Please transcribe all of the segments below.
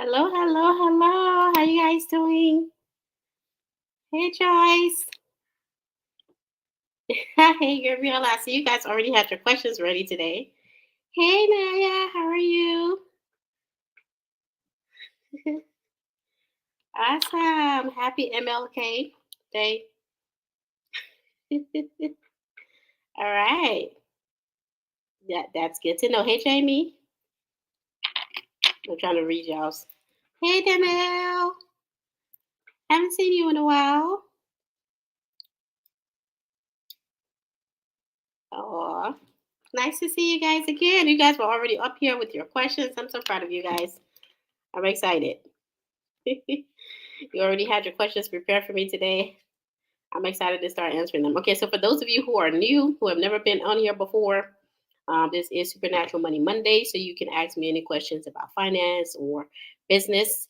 Hello, hello, hello. How you guys doing? Hey, Joyce. Hey, Gabriella. I see you guys already had your questions ready today. Hey, Naya. How are you? Awesome. Happy MLK Day. All right. That's good to know. Hey, Jamie. I'm trying to read y'all's. Hey, Danielle. Haven't seen you in a while. Oh, nice to see you guys again. You guys were already up here with your questions. I'm so proud of you guys. I'm excited. You already had your questions prepared for me today. I'm excited to start answering them. Okay, so for those of you who are new, who have never been on here before, this is Supernatural Money Monday, so you can ask me any questions about finance or business,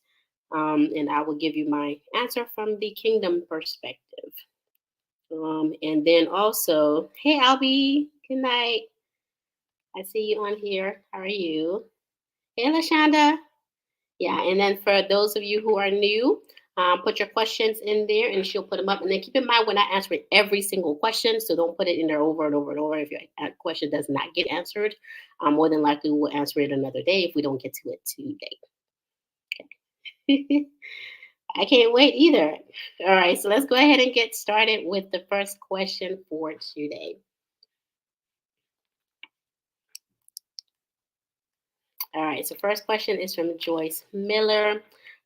and I will give you my answer from the kingdom perspective. And then also, hey, Albie, good night. I see you on here. How are you? Hey, Lashonda. Yeah, and then for those of you who are new, put your questions in there and she'll put them up. And then keep in mind, we're not answering every single question, so don't put it in there over and over and over. If your question does not get answered, more than likely we'll answer it another day if we don't get to it today. Okay. I can't wait either. All right, so let's go ahead and get started with the first question for today. All right, so first question is from Joyce Miller.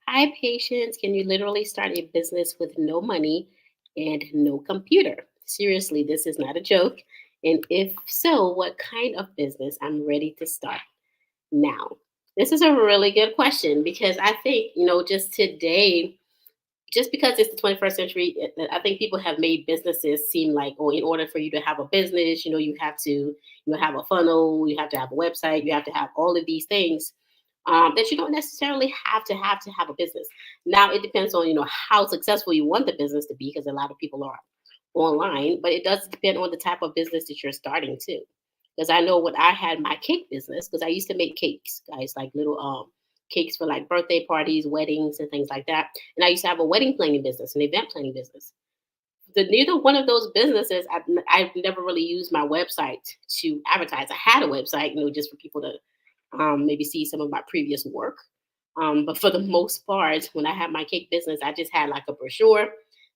Hi, patients. Can you literally start a business with no money and no computer? Seriously, this is not a joke. And if so, what kind of business? I'm ready to start now. This is a really good question because I think, just today, just because it's the 21st century, I think people have made businesses seem like, oh, in order for you to have a business, you have to, have a funnel, you have to have a website, you have to have all of these things that you don't necessarily have a business. Now it depends on, how successful you want the business to be, because a lot of people are online, but it does depend on the type of business that you're starting too. Because I know when I had my cake business, because I used to make cakes, guys, like little cakes for like birthday parties, weddings, and things like that. And I used to have a wedding planning business, an event planning business. Neither one of those businesses, I've never really used my website to advertise. I had a website, just for people to maybe see some of my previous work. But for the most part, when I had my cake business, I just had like a brochure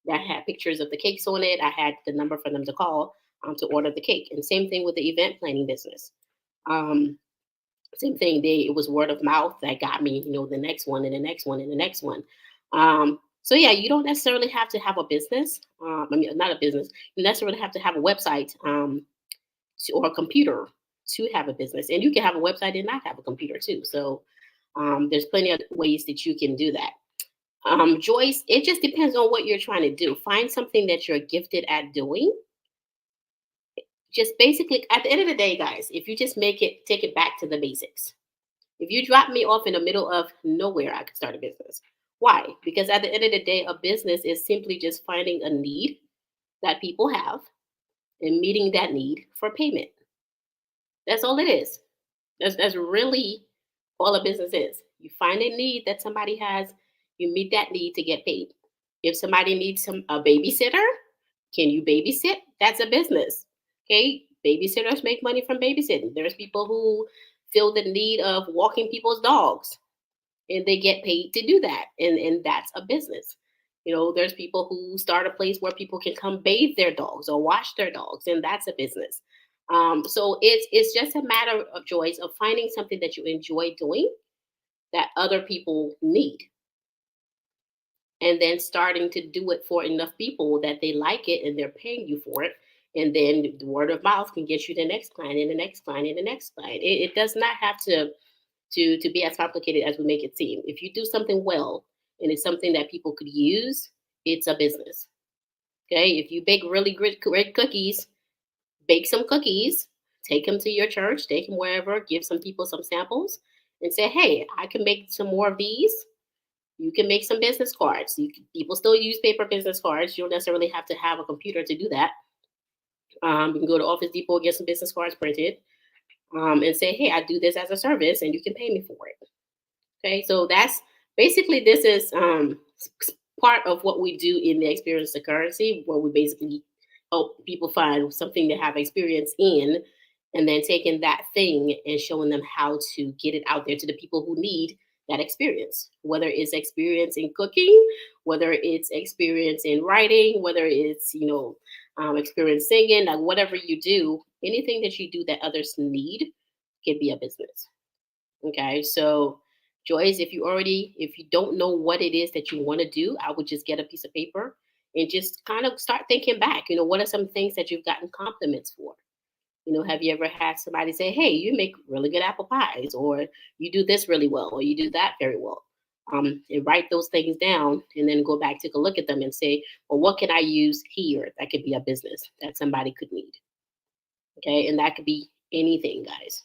that had pictures of the cakes on it. I had the number for them to call to order the cake. And same thing with the event planning business. Um, Same thing. It was word of mouth that got me, the next one and the next one and the next one. So yeah, you don't necessarily have to have a business. I mean, not a business. You necessarily have to have a website or a computer to have a business, and you can have a website and not have a computer too. So there's plenty of ways that you can do that. Joyce, it just depends on what you're trying to do. Find something that you're gifted at doing. Just basically, at the end of the day, guys, if you just take it back to the basics. If you drop me off in the middle of nowhere, I could start a business. Why? Because at the end of the day, a business is simply just finding a need that people have and meeting that need for payment. That's all it is. That's really all a business is. You find a need that somebody has, you meet that need to get paid. If somebody needs a babysitter, can you babysit? That's a business. Okay, babysitters make money from babysitting. There's people who feel the need of walking people's dogs, and they get paid to do that, and that's a business. There's people who start a place where people can come bathe their dogs or wash their dogs, and that's a business. So it's just a matter of choice of finding something that you enjoy doing that other people need, and then starting to do it for enough people that they like it and they're paying you for it. And then the word of mouth can get you the next client and the next client and the next client. It does not have to be as complicated as we make it seem. If you do something well and it's something that people could use, it's a business. Okay. If you bake really great cookies, bake some cookies, take them to your church, take them wherever, give some people some samples and say, hey, I can make some more of these. You can make some business cards. People still use paper business cards. You don't necessarily have to have a computer to do that. You can go to Office Depot, get some business cards printed, and say, hey, I do this as a service and you can pay me for it. Okay, so that's basically this is part of what we do in the experience of currency, where we basically help people find something they have experience in, and then taking that thing and showing them how to get it out there to the people who need that experience, whether it's experience in cooking, whether it's experience in writing, whether it's experience singing, like whatever you do, anything that you do that others need can be a business. Okay, so Joyce, if you don't know what it is that you want to do, I would just get a piece of paper and just kind of start thinking back. What are some things that you've gotten compliments for? Have you ever had somebody say, hey, you make really good apple pies, or you do this really well, or you do that very well? And write those things down and then go back, take a look at them and say, well, what can I use here that could be a business that somebody could need? Okay, and that could be anything, guys,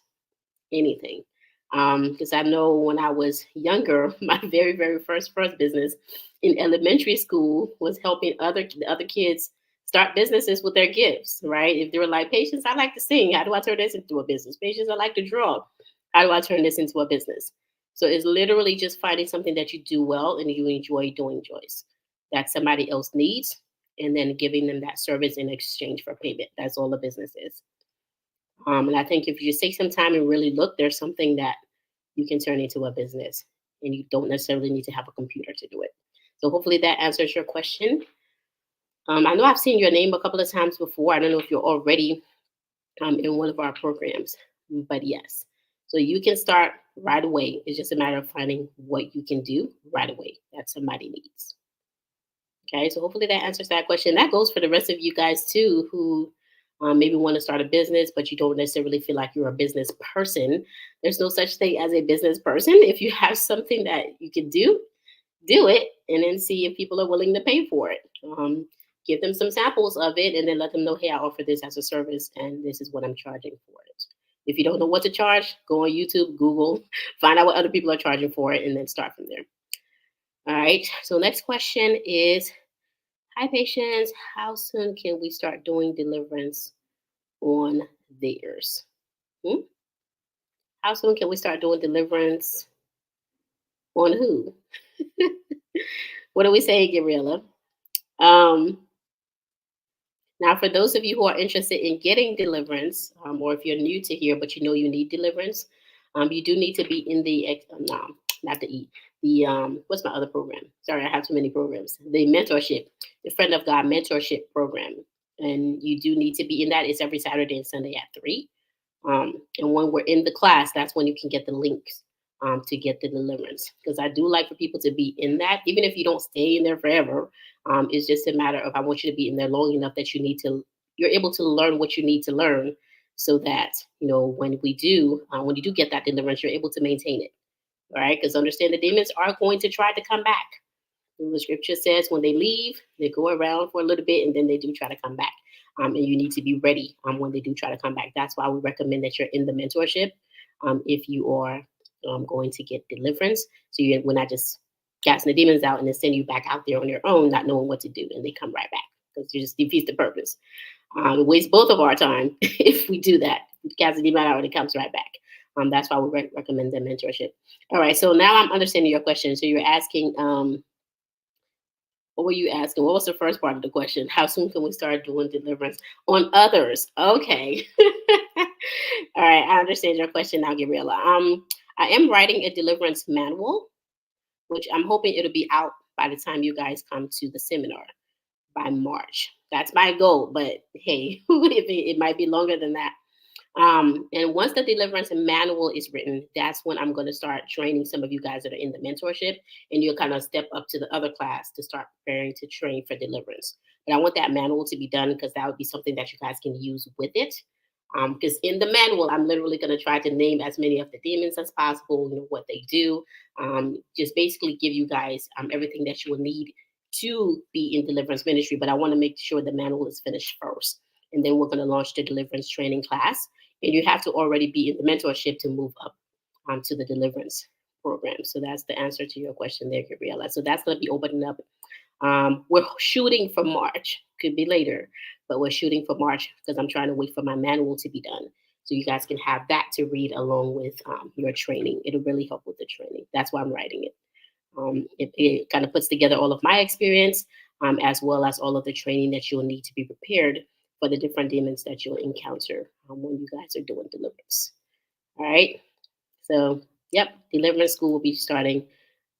anything. Because I know when I was younger, my very first business in elementary school was helping the other kids start businesses with their gifts. Right? If they were like, Patience, I like to sing. How do I turn this into a business? Patience, I like to draw. How do I turn this into a business? So it's literally just finding something that you do well and you enjoy doing, Joyce, that somebody else needs, and then giving them that service in exchange for payment. That's all a business is. And I think if you just take some time and really look, there's something that you can turn into a business, and you don't necessarily need to have a computer to do it. So hopefully that answers your question. I know I've seen your name a couple of times before. I don't know if you're already in one of our programs, but yes. So you can start right away. It's just a matter of finding what you can do right away that somebody needs. Okay, so hopefully that answers that question. That goes for the rest of you guys too, who maybe want to start a business, but you don't necessarily feel like you're a business person. There's no such thing as a business person. If you have something that you can do it, and then see if people are willing to pay for it. Give them some samples of it, and then let them know, hey, I offer this as a service, and this is what I'm charging for it. If you don't know what to charge, go on YouTube, Google, find out what other people are charging for it, and then start from there. All right. So next question is, hi, Patience. How soon can we start doing deliverance on theirs? How soon can we start doing deliverance on who? What do we say, Gabriella? Um, Now, for those of you who are interested in getting deliverance, or if you're new to here but you know you need deliverance, you do need to be in no, not the what's my other program? Sorry, I have too many programs. The mentorship, the Friend of God mentorship program, and you do need to be in that. It's every Saturday and Sunday at 3. And when we're in the class, that's when you can get the links to get the deliverance. Because I do like for people to be in that, even if you don't stay in there forever. It's just a matter of I want you to be in there long enough that you're able to learn what you need to learn, so that when you do get that deliverance, you're able to maintain it. All right, because understand the demons are going to try to come back. The scripture says when they leave, they go around for a little bit and then they do try to come back. And you need to be ready when they do try to come back. That's why we recommend that you're in the mentorship if you are going to get deliverance. So we're not just casting the demons out and then send you back out there on your own, not knowing what to do, and they come right back because you just defeat the purpose. It wastes both of our time if we do that. Cast the demon out and it comes right back. That's why we recommend the mentorship. All right, so now I'm understanding your question. So you're asking, what were you asking? What was the first part of the question? How soon can we start doing deliverance on others? Okay. All right, I understand your question now, Gabriela. I am writing a deliverance manual, which I'm hoping it'll be out by the time you guys come to the seminar by March. That's my goal, but hey, it might be longer than that. And once the deliverance manual is written, that's when I'm going to start training some of you guys that are in the mentorship, and you'll kind of step up to the other class to start preparing to train for deliverance. But I want that manual to be done because that would be something that you guys can use with it. Because in the manual, I'm literally going to try to name as many of the demons as possible, what they do, just basically give you guys everything that you will need to be in deliverance ministry. But I want to make sure the manual is finished first. And then we're going to launch the deliverance training class. And you have to already be in the mentorship to move up to the deliverance program. So that's the answer to your question there, Gabriela. So that's going to be opening up. We're shooting for March, could be later, but we're shooting for March because I'm trying to wait for my manual to be done. So you guys can have that to read along with your training. It'll really help with the training. That's why I'm writing it. It kind of puts together all of my experience as well as all of the training that you'll need to be prepared for the different demons that you'll encounter when you guys are doing deliverance. All right. So, yep, deliverance school will be starting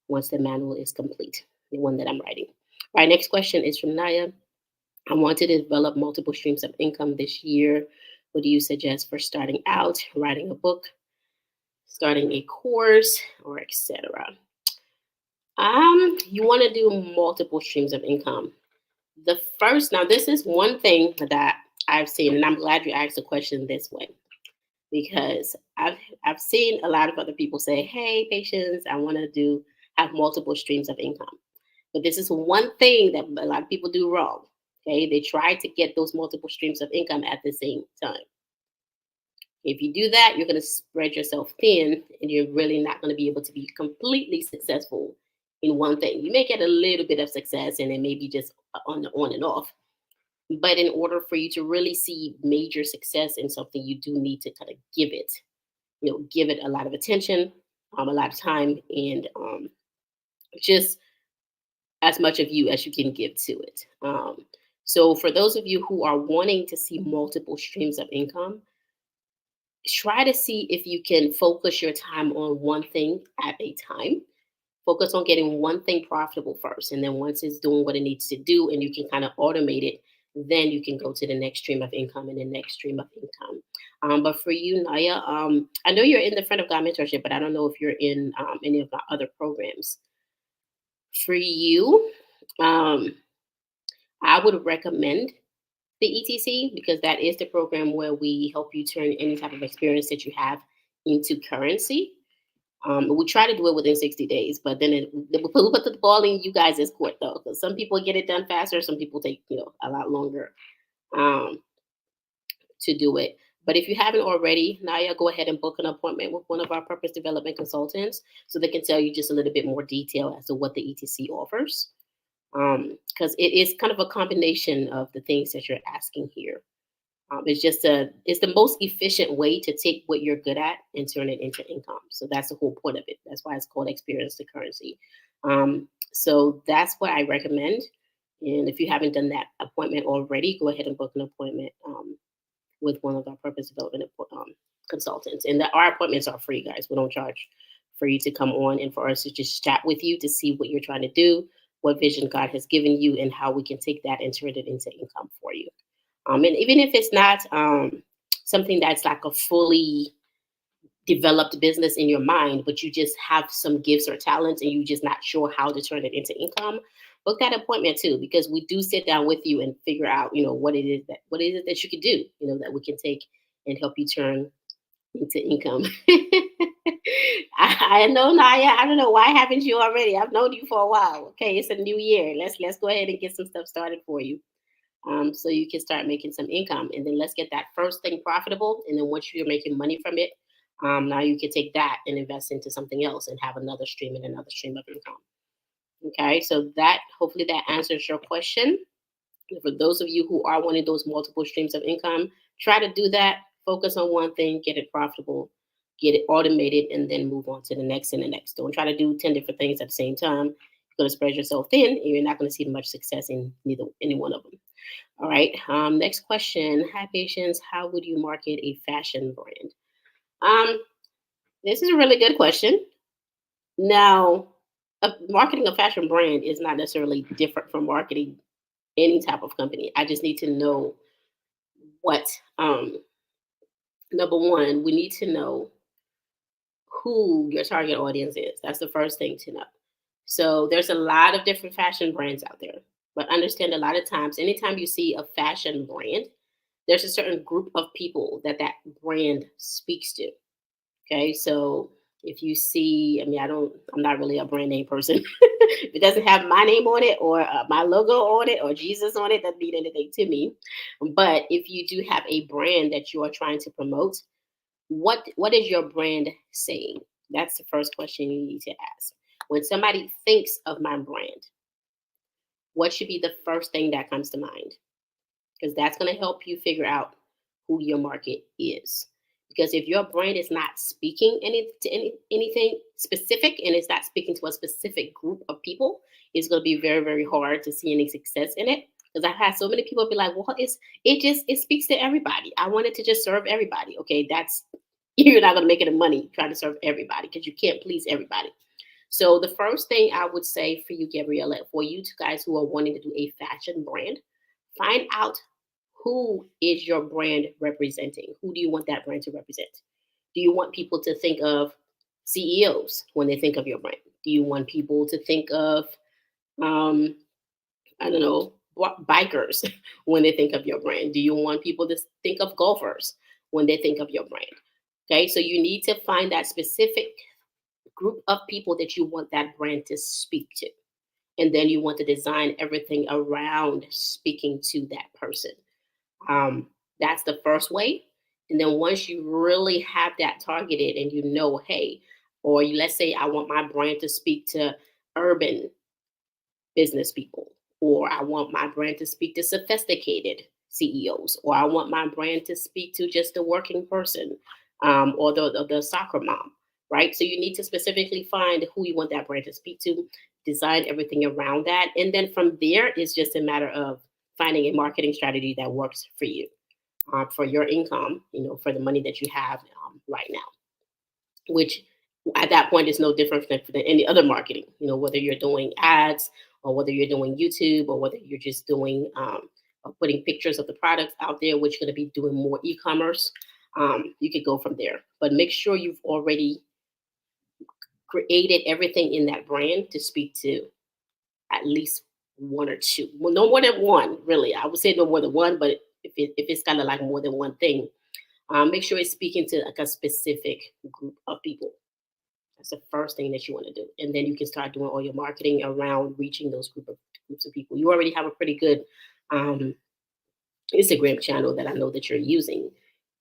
once the manual is complete, the one that I'm writing. All right, next question is from Naya. I want to develop multiple streams of income this year. What do you suggest for starting out, writing a book, starting a course, or etc.? You want to do multiple streams of income. Now this is one thing that I've seen, and I'm glad you asked the question this way because I've seen a lot of other people say, "Hey, patients, I want to have multiple streams of income." But this is one thing that a lot of people do wrong. Okay, they try to get those multiple streams of income at the same time. If you do that, you're going to spread yourself thin and you're really not going to be able to be completely successful in one thing. You may get a little bit of success and it may be just on and off. But in order for you to really see major success in something, you do need to kind of give it a lot of attention, a lot of time, and just as much of you as you can give to it. So for those of you who are wanting to see multiple streams of income, try to see if you can focus your time on one thing at a time. Focus on getting one thing profitable first. And then once it's doing what it needs to do and you can kind of automate it, then you can go to the next stream of income and the next stream of income. But for you, Naya, I know you're in the Friend of God mentorship, but I don't know if you're in any of my other programs. For you, um, I would recommend the ETC because that is the program where we help you turn any type of experience that you have into currency. We try to do it within 60 days, but then we put the ball in you guys' court though, because some people get it done faster, some people take a lot longer um, to do it. But if you haven't already, Naya, go ahead and book an appointment with one of our purpose development consultants so they can tell you just a little bit more detail as to what the ETC offers. Because it is kind of a combination of the things that you're asking here. It's the most efficient way to take what you're good at and turn it into income. So that's the whole point of it. That's why it's called experience to currency. So that's what I recommend. And if you haven't done that appointment already, go ahead and book an appointment with one of our purpose development consultants. And our appointments are free, guys. We don't charge for you to come on and for us to just chat with you to see what you're trying to do, what vision God has given you, and how we can take that and turn it into income for you. And even if it's not something that's like a fully developed business in your mind, but you just have some gifts or talents and you're just not sure how to turn it into income, book that appointment too, because we do sit down with you and figure out, what is it that you can do, that we can take and help you turn into income. I know, Naya. I don't know why haven't you already. I've known you for a while. Okay, it's a new year. Let's go ahead and get some stuff started for you, so you can start making some income. And then let's get that first thing profitable. And then once you're making money from it, now you can take that and invest into something else and have another stream and another stream of income. Okay, so that hopefully that answers your question. For those of you who are wanting those multiple streams of income, try to do that. Focus on one thing, get it profitable, get it automated, and then move on to the next and the next. Don't try to do 10 different things at the same time. You're going to spread yourself thin, and you're not going to see much success in neither any one of them. All right. Next question. Hi, patients. How would you market a fashion brand? Um, this is a really good question. Now, marketing a fashion brand is not necessarily different from marketing any type of company. I just need to know what, number one, we need to know who your target audience is. That's the first thing to know. So there's a lot of different fashion brands out there, but understand a lot of times, anytime you see a fashion brand, there's a certain group of people that brand speaks to. Okay, so if you see, I mean, I'm not really a brand name person. If it doesn't have my name on it or my logo on it or Jesus on it, doesn't mean anything to me. But if you do have a brand that you are trying to promote, what is your brand saying? That's the first question you need to ask. When somebody thinks of my brand, what should be the first thing that comes to mind? Because that's going to help you figure out who your market is. Because if your brand is not speaking anything specific and it's not speaking to a specific group of people, it's going to be very, very hard to see any success in it. Because I've had so many people be like, "Well, it speaks to everybody. I wanted to just serve everybody." Okay, that's you're not going to make any money trying to serve everybody because you can't please everybody. So the first thing I would say for you, Gabriella, for you two guys who are wanting to do a fashion brand, find out who is your brand representing. Who do you want that brand to represent? Do you want people to think of CEOs when they think of your brand? Do you want people to think of, um, I don't know, bikers when they think of your brand? Do you want people to think of golfers when they think of your brand? Okay, so you need to find that specific group of people that you want that brand to speak to. And then you want to design everything around speaking to that person. Um, that's the first way. And then once you really have that targeted and you know, hey, or let's say I want my brand to speak to urban business people, or I want my brand to speak to sophisticated CEOs, or I want my brand to speak to just the working person, or the soccer mom, right? So you need to specifically find who you want that brand to speak to, design everything around that. And then from there, it's just a matter of finding a marketing strategy that works for you, for your income, for the money that you have right now, which at that point is no different than any other marketing, whether you're doing ads or whether you're doing YouTube or whether you're just doing or putting pictures of the products out there, which you're going to be doing more e-commerce. You could go from there, but make sure you've already created everything in that brand to speak to at least one or two. Well, no more than one, really. I would say no more than one, but if it's kind of like more than one thing, make sure it's speaking to like a specific group of people. That's the first thing that you want to do, and then you can start doing all your marketing around reaching those groups of people. You already have a pretty good um, Instagram channel that I know that you're using,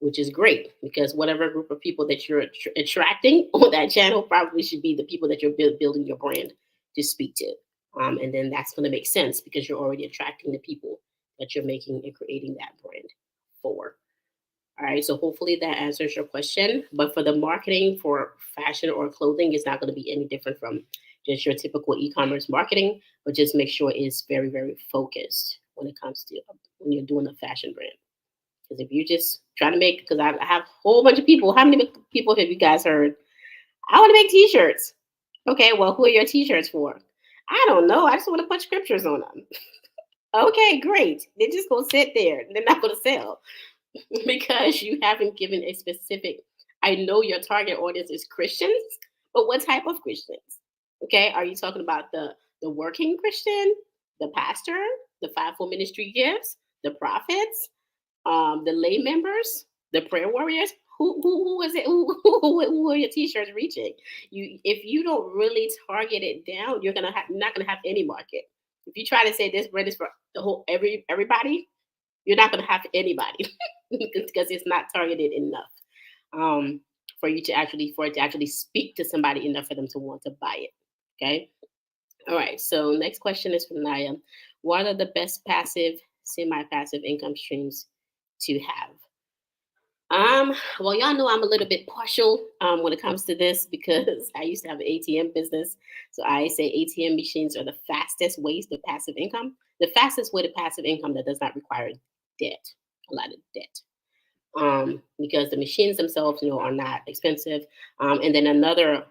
which is great because whatever group of people that you're attracting on that channel probably should be the people that you're building your brand to speak to. And then that's going to make sense because you're already attracting the people that you're making and creating that brand for. All right, so hopefully that answers your question. But for the marketing for fashion or clothing, it's not going to be any different from just your typical e-commerce marketing, but just make sure it's very, very focused when it comes to when you're doing a fashion brand. Because if you just trying to make, because I have a whole bunch of people. How many people have you guys heard? I want to make T-shirts. Okay, well, who are your T-shirts for? I don't know. I just want to put scriptures on them. Okay, great. They're just gonna sit there. They're not gonna sell. because you haven't given a specific. I know your target audience is Christians, but what type of Christians? Okay, are you talking about the working Christian, the pastor, the fivefold ministry gifts, the prophets, the lay members, the prayer warriors? Who is it? Who are your t-shirts reaching? You, if you don't really target it down, you're not gonna have any market. If you try to say this bread is for the whole everybody, you're not going to have anybody because it's not targeted enough um, for you to actually for it to actually speak to somebody enough for them to want to buy it. Okay. All right. So next question is from Naya. What are the best passive, semi-passive income streams to have? Well, y'all know I'm a little bit partial when it comes to this because I used to have an ATM business. So I say ATM machines are the fastest ways to passive income. The fastest way to passive income that does not require debt, a lot of debt. Because the machines themselves, are not expensive. And then another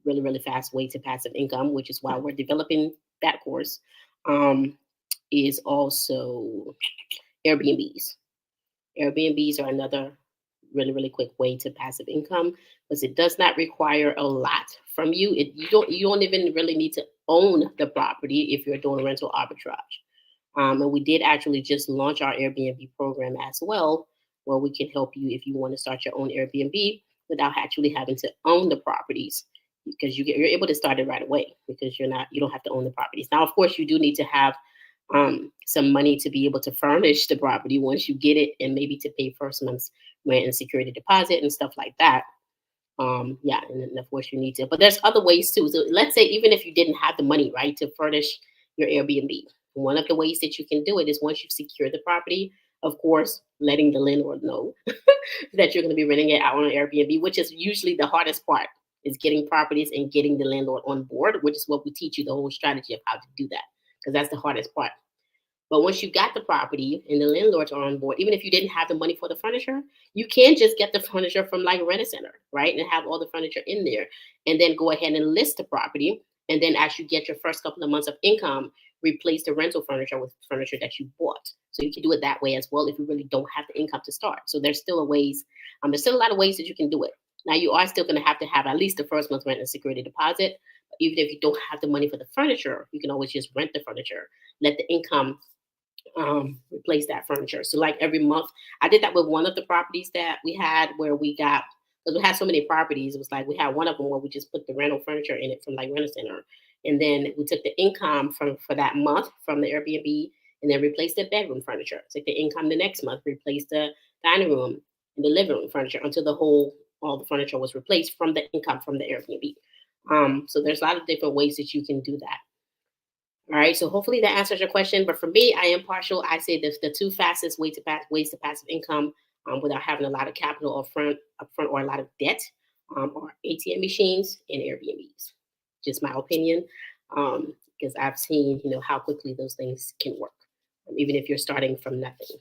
really, really fast way to passive income, which is why we're developing that course, is also Airbnbs. Airbnbs are another really, really quick way to passive income because it does not require a lot from you. You don't even really need to own the property if you're doing rental arbitrage. And we did actually just launch our Airbnb program as well, where we can help you if you want to start your own Airbnb without actually having to own the properties because you're able to start it right away because you don't have to own the properties. Now, of course, you do need to have some money to be able to furnish the property once you get it, and maybe to pay first month's rent and security deposit and stuff like that. Yeah, and then of course you need to, but there's other ways too. So let's say even if you didn't have the money, right, to furnish your Airbnb, one of the ways that you can do it is once you've secured the property, of course, letting the landlord know that you're going to be renting it out on an Airbnb, which is usually the hardest part, is getting properties and getting the landlord on board, which is what we teach you the whole strategy of how to do that, because that's the hardest part. But once you got the property and the landlords are on board, even if you didn't have the money for the furniture, you can just get the furniture from like Rent a Center, right? And have all the furniture in there and then go ahead and list the property. And then as you get your first couple of months of income, replace the rental furniture with furniture that you bought. So you can do it that way as well if you really don't have the income to start. So there's still a lot of ways that you can do it. Now you are still going to have at least the first month's rent and security deposit. Even if you don't have the money for the furniture, you can always just rent the furniture, let the income replace that furniture. So like every month, I did that with one of the properties that we had where we got, because we had so many properties. It was like we had one of them where we just put the rental furniture in it from like Rent a Center, and then we took the income from for that month from the Airbnb and then replaced the bedroom furniture. Took the income the next month, replaced the dining room and the living room furniture until all the furniture was replaced from the income from the Airbnb. So there's a lot of different ways that you can do that. All right, so hopefully that answers your question. But for me, I am partial. I say the two fastest ways to passive income without having a lot of capital upfront or a lot of debt are ATM machines and Airbnbs. Just my opinion, because I've seen how quickly those things can work, even if you're starting from nothing.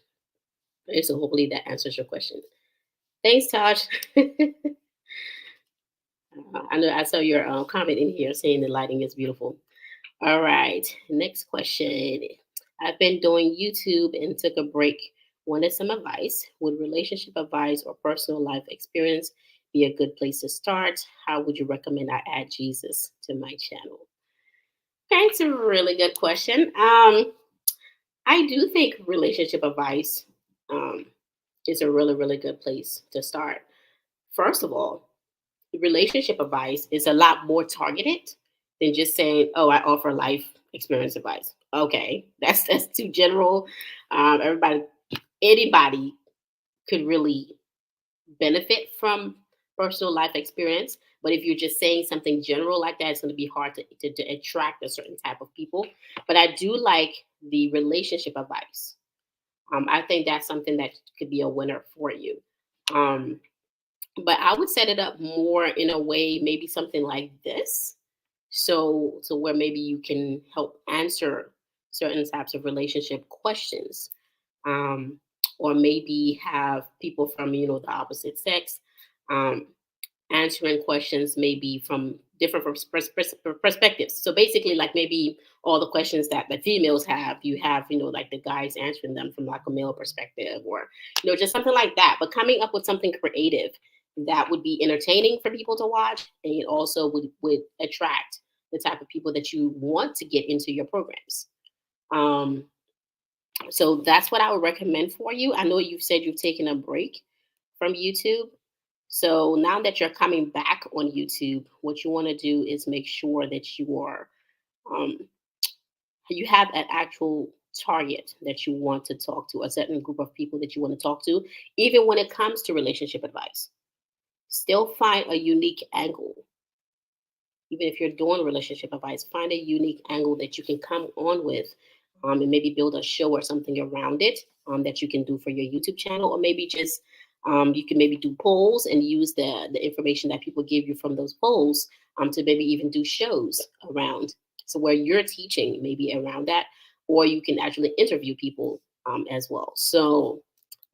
Okay, so hopefully that answers your question. Thanks, Taj. I know I saw your comment in here saying the lighting is beautiful. All right, next question. I've been doing YouTube and took a break. Wanted some advice. Would relationship advice or personal life experience be a good place to start? How would you recommend I add Jesus to my channel? Okay, it's a really good question. I do think relationship advice um, is a really, really good place to start. First of all, relationship advice is a lot more targeted than just saying, "Oh, I offer life experience advice." Okay, that's too general. Anybody could really benefit from personal life experience, but if you're just saying something general like that, it's going to be hard to attract a certain type of people. But I do like the relationship advice. I think that's something that could be a winner for you. Um, but I would set it up more in a way, maybe something like this. So where maybe you can help answer certain types of relationship questions. Um, or maybe have people from, the opposite sex, um, answering questions maybe from different perspectives. So basically, like maybe all the questions that the females have, you have, like the guys answering them from like a male perspective, or just something like that. But coming up with something creative that would be entertaining for people to watch, and it also would attract the type of people that you want to get into your programs. Um, so that's what I would recommend for you. I know you've said you've taken a break from YouTube. So now that you're coming back on YouTube, what you want to do is make sure that um, you have an actual target that you want to talk to, a certain group of people that you want to talk to, even when it comes to relationship advice. Still find a unique angle. Even if you're doing relationship advice, find a unique angle that you can come on with, and maybe build a show or something around it, that you can do for your YouTube channel, or maybe just you can maybe do polls and use the information that people give you from those polls, to maybe even do shows around. So where you're teaching maybe around that, or you can actually interview people as well. So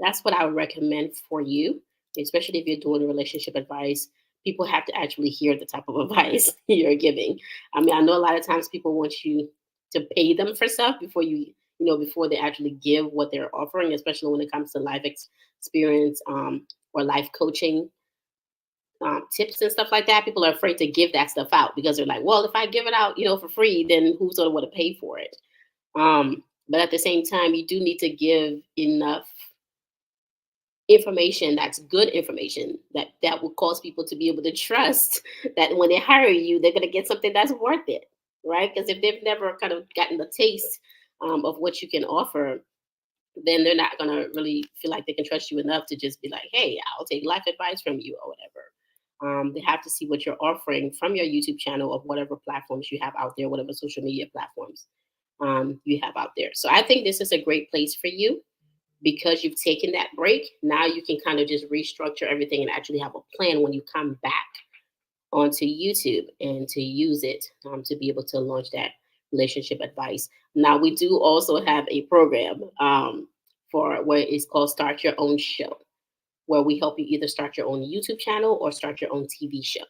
that's what I would recommend for you, especially if you're doing relationship advice. People have to actually hear the type of advice you're giving. I mean, I know a lot of times people want you to pay them for stuff before before they actually give what they're offering, especially when it comes to life experience, or life coaching tips and stuff like that. People are afraid to give that stuff out because they're like, well, if I give it out, for free, then who's going to want to pay for it? But at the same time, you do need to give enough information that's good information that will cause people to be able to trust that when they hire you, they're going to get something that's worth it, right? Because if they've never kind of gotten the taste of what you can offer, then they're not going to really feel like they can trust you enough to just be like, hey, I'll take life advice from you or whatever. They have to see what you're offering from your YouTube channel, of whatever platforms you have out there, whatever social media platforms you have out there. So I think this is a great place for you, because you've taken that break. Now you can kind of just restructure everything and actually have a plan when you come back onto YouTube, and to use it to be able to launch that relationship advice. Now, we do also have a program for what is called Start Your Own Show, where we help you either start your own YouTube channel or start your own TV show.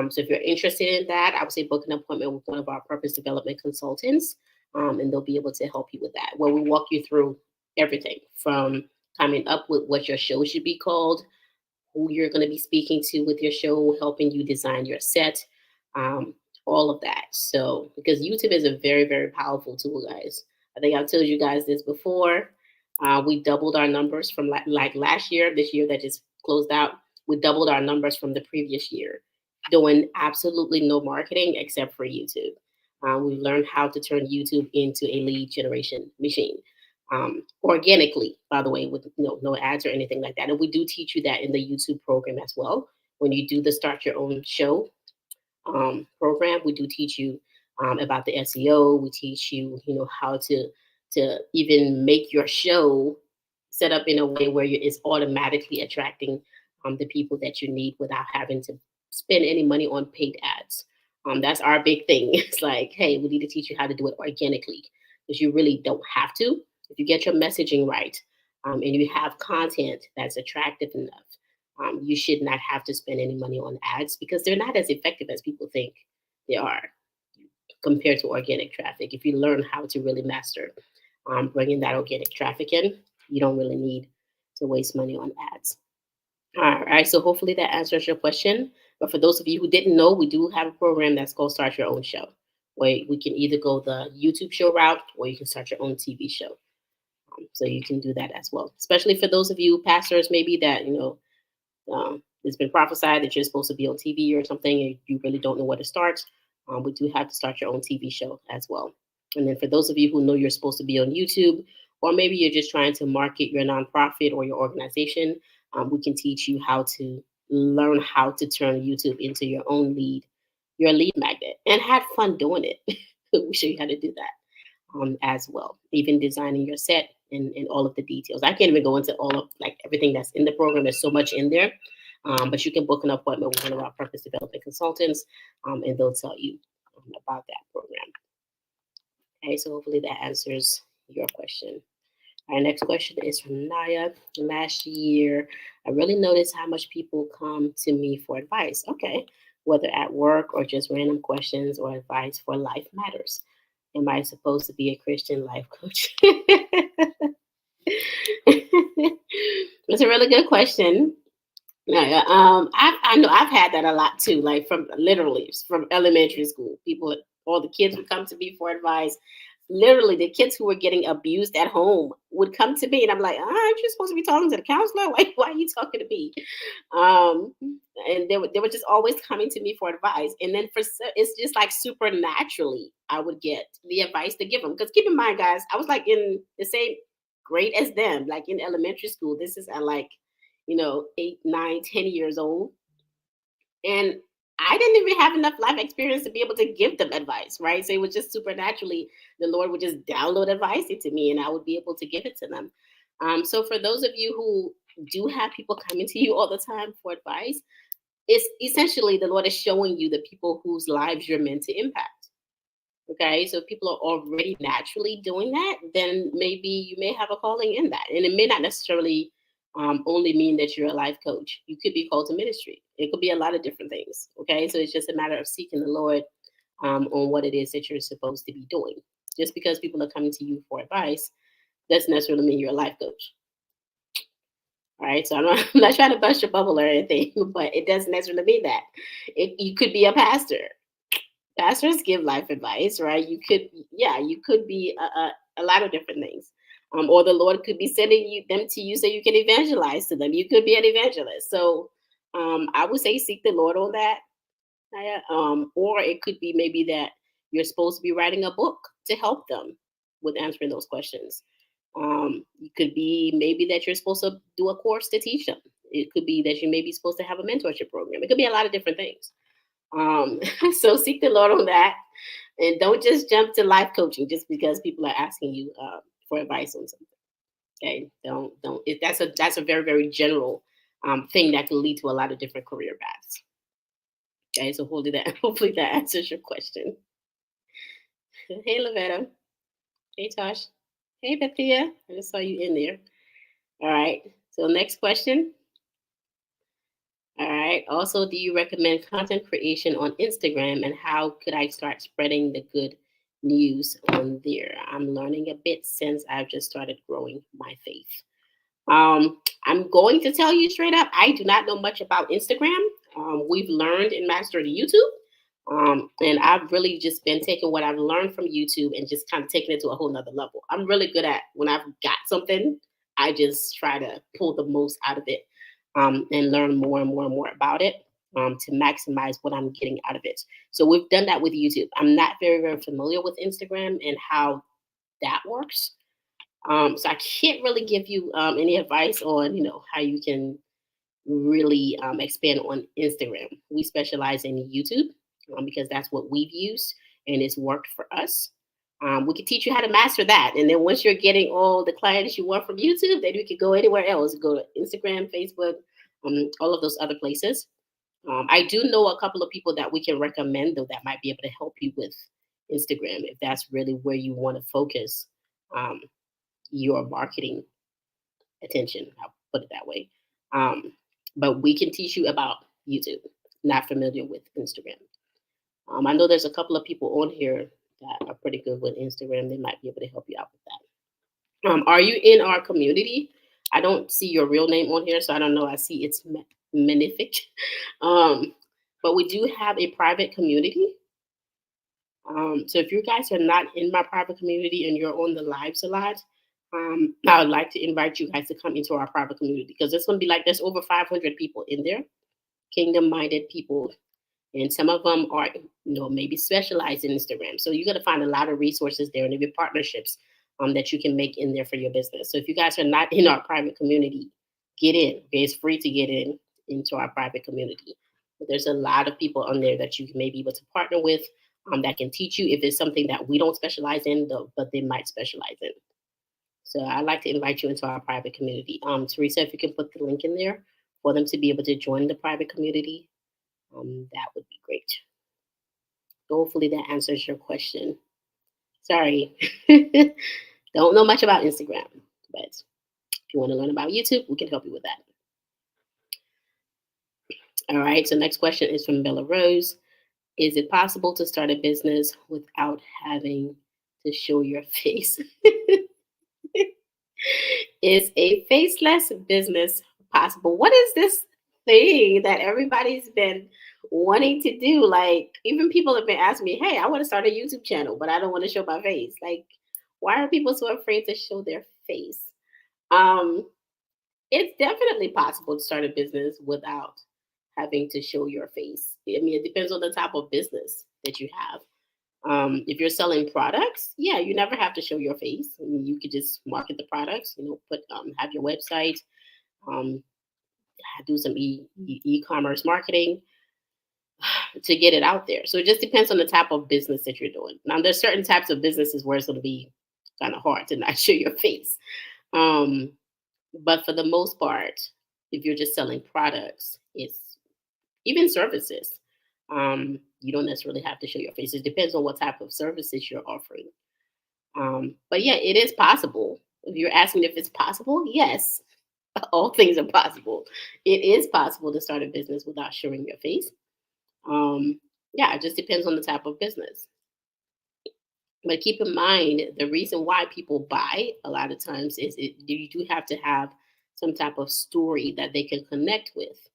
So if you're interested in that, I would say book an appointment with one of our purpose development consultants, and they'll be able to help you with that, where we walk you through everything from coming up with what your show should be called, who you're going to be speaking to with your show, helping you design your set, um, all of that. So, because YouTube is a very, very powerful tool, guys. I think I've told you guys this before. We doubled our numbers from like last year, this year that just closed out. We doubled our numbers from the previous year, doing absolutely no marketing except for YouTube. We've learned how to turn YouTube into a lead generation machine, organically, by the way, with no ads or anything like that. And we do teach you that in the YouTube program as well. When you do the Start Your Own Show program, we do teach you about the SEO. We teach you, how to even make your show set up in a way where it's automatically attracting the people that you need without having to spend any money on paid ads. That's our big thing. It's like, hey, we need to teach you how to do it organically, because you really don't have to. If you get your messaging right, and you have content that's attractive enough, you should not have to spend any money on ads, because they're not as effective as people think they are compared to organic traffic. If you learn how to really master bringing that organic traffic in, you don't really need to waste money on ads. All right, so hopefully that answers your question. But for those of you who didn't know, we do have a program that's called Start Your Own Show, where we can either go the YouTube show route, or you can start your own TV show. So you can do that as well, especially for those of you pastors, maybe that, it's been prophesied that you're supposed to be on TV or something, and you really don't know where to start. We do have to start your own TV show as well. And then for those of you who know you're supposed to be on YouTube, or maybe you're just trying to market your nonprofit or your organization, we can teach you how to learn how to turn YouTube into your lead magnet, and have fun doing it. We show you how to do that as well, even designing your set and all of the details. I can't even go into all of like everything that's in the program. There's so much in there, but you can book an appointment with one of our purpose development consultants, and they'll tell you about that program. Okay, so hopefully that answers your question. Our next question is from Naya. Last year, I really noticed how much people come to me for advice. Okay, whether at work or just random questions or advice for life matters. Am I supposed to be a Christian life coach? It's a really good question. Yeah, I know I've had that a lot too, like from literally from elementary school. People, all the kids would come to me for advice. Literally, the kids who were getting abused at home would come to me, and I'm like, aren't you supposed to be talking to the counselor? Like, why are you talking to me? Um, and they were just always coming to me for advice. And then it's just like supernaturally, I would get the advice to give them. Because keep in mind, guys, I was like in the same grade as them, like in elementary school. This is at like 8, 9, 10 years old. And I didn't even have enough life experience to be able to give them advice, right? So it was just supernaturally, the Lord would just download advice into me and I would be able to give it to them. So for those of you who do have people coming to you all the time for advice, it's essentially the Lord is showing you the people whose lives you're meant to impact. Okay, so if people are already naturally doing that, then maybe you may have a calling in that. And it may not necessarily only mean that you're a life coach. You could be called to ministry. It could be a lot of different things. Okay, so it's just a matter of seeking the Lord on what it is that you're supposed to be doing. Just because people are coming to you for advice doesn't necessarily mean you're a life coach. All right, so I'm not trying to bust your bubble or anything, but it doesn't necessarily mean that. You could be a pastor. Pastors give life advice, right? You could be a lot of different things. Or the Lord could be sending them to you so you can evangelize to them. You could be an evangelist. So I would say seek the Lord on that. Or it could be maybe that you're supposed to be writing a book to help them with answering those questions. It could be maybe that you're supposed to do a course to teach them. It could be that you may be supposed to have a mentorship program. It could be a lot of different things. Um, so seek the Lord on that, and don't just jump to life coaching just because people are asking you for advice on something. Okay, don't. That's a very very general thing that can lead to a lot of different career paths. Okay, so hopefully that answers your question. Hey Lavetta. Hey Tosh. Hey Bethia. I just saw you in there. All right. So next question. All right. Also, do you recommend content creation on Instagram and how could I start spreading the good news on there? I'm learning a bit since I've just started growing my faith. I'm going to tell you straight up, I do not know much about Instagram. We've learned and mastered YouTube. And I've really just been taking what I've learned from YouTube and just kind of taking it to a whole nother level. I'm really good at when I've got something, I just try to pull the most out of it and learn more and more and more about it to maximize what I'm getting out of it. So we've done that with YouTube. I'm not very, very familiar with Instagram and how that works. So I can't really give you any advice on, how you can really expand on Instagram. We specialize in YouTube because that's what we've used and it's worked for us. We can teach you how to master that. And then once you're getting all the clients you want from YouTube, then you can go anywhere else. Go to Instagram, Facebook, all of those other places. I do know a couple of people that we can recommend, though, that might be able to help you with Instagram if that's really where you want to focus um, your marketing attention. I'll put it that way. Um, but we can teach you about YouTube. Not familiar with Instagram. I know there's a couple of people on here that are pretty good with Instagram. They might be able to help you out with that. Are you in our community? I don't see your real name on here, so I don't know. I see it's Menific. Um, but we do have a private community. So if you guys are not in my private community and you're on the lives a lot, I would like to invite you guys to come into our private community because it's going to be like there's over 500 people in there, kingdom minded people. And some of them are, maybe specialized in Instagram. So you're going to find a lot of resources there and maybe partnerships that you can make in there for your business. So if you guys are not in our private community, get in. Okay? It's free to get into our private community. But there's a lot of people on there that you may be able to partner with that can teach you if it's something that we don't specialize in, though, but they might specialize in. So I'd like to invite you into our private community. Teresa, if you can put the link in there for them to be able to join the private community, that would be great. Hopefully that answers your question. Sorry. Don't know much about Instagram, but if you want to learn about YouTube, we can help you with that. All right. So next question is from Bella Rose. Is it possible to start a business without having to show your face? Is a faceless business possible? What is this thing that everybody's been wanting to do? Like, even people have been asking me, hey, I want to start a YouTube channel, but I don't want to show my face. Like, why are people so afraid to show their face? Um, it's definitely possible to start a business without having to show your face. I mean, it depends on the type of business that you have. If you're selling products, yeah, you never have to show your face. I mean, you could just market the products. Put have your website, um, do some e-commerce marketing to get it out there. So it just depends on the type of business that you're doing. Now, there's certain types of businesses where it's going to be kind of hard to not show your face. Um, but for the most part, if you're just selling products, it's even services. You don't necessarily have to show your face. It depends on what type of services you're offering. But yeah, it is possible. If you're asking if it's possible, yes, all things are possible. It is possible to start a business without showing your face. Um, yeah, it just depends on the type of business. But keep in mind, the reason why people buy a lot of times is you do have to have some type of story that they can connect with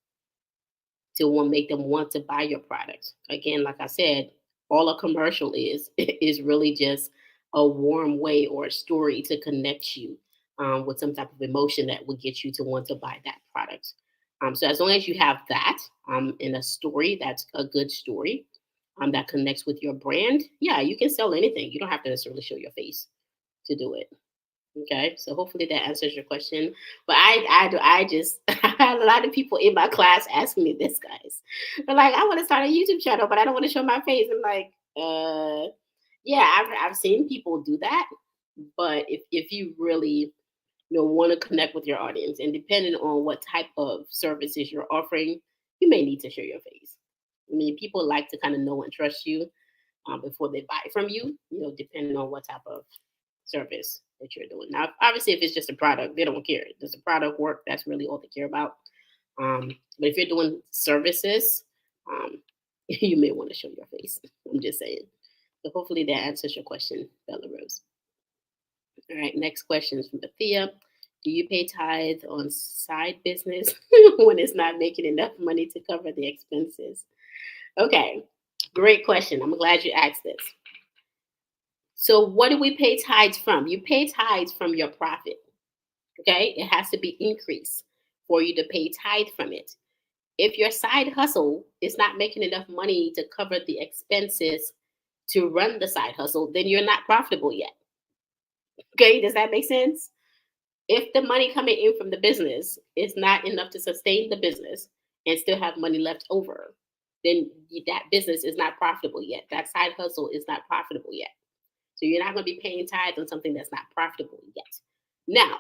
to make them want to buy your product. Again, like I said, all a commercial is is really just a warm way or a story to connect you with some type of emotion that would get you to want to buy that product. So as long as you have that in a story, that's a good story that connects with your brand. Yeah, you can sell anything. You don't have to necessarily show your face to do it. Okay, so hopefully that answers your question. But I just I had a lot of people in my class asking me this, guys. They're like, I want to start a YouTube channel, but I don't want to show my face. I'm like, yeah, I've seen people do that, but if you really want to connect with your audience, and depending on what type of services you're offering, you may need to show your face. I mean, people like to kind of know and trust you before they buy from you. Depending on what type of service that you're doing. Now, obviously, if it's just a product, they don't care. Does the product work? That's really all they care about. But if you're doing services, um, you may want to show your face. I'm just saying. So hopefully that answers your question, Bella Rose. All right, next question is from Athea. Do you pay tithe on side business when it's not making enough money to cover the expenses? Okay, great question. I'm glad you asked this. So, what do we pay tithes from? You pay tithes from your profit. Okay, it has to be increased for you to pay tithe from it. If your side hustle is not making enough money to cover the expenses to run the side hustle, then you're not profitable yet. Okay, does that make sense? If the money coming in from the business is not enough to sustain the business and still have money left over, then that business is not profitable yet. That side hustle is not profitable yet. So you're not going to be paying tithe on something that's not profitable yet. Now,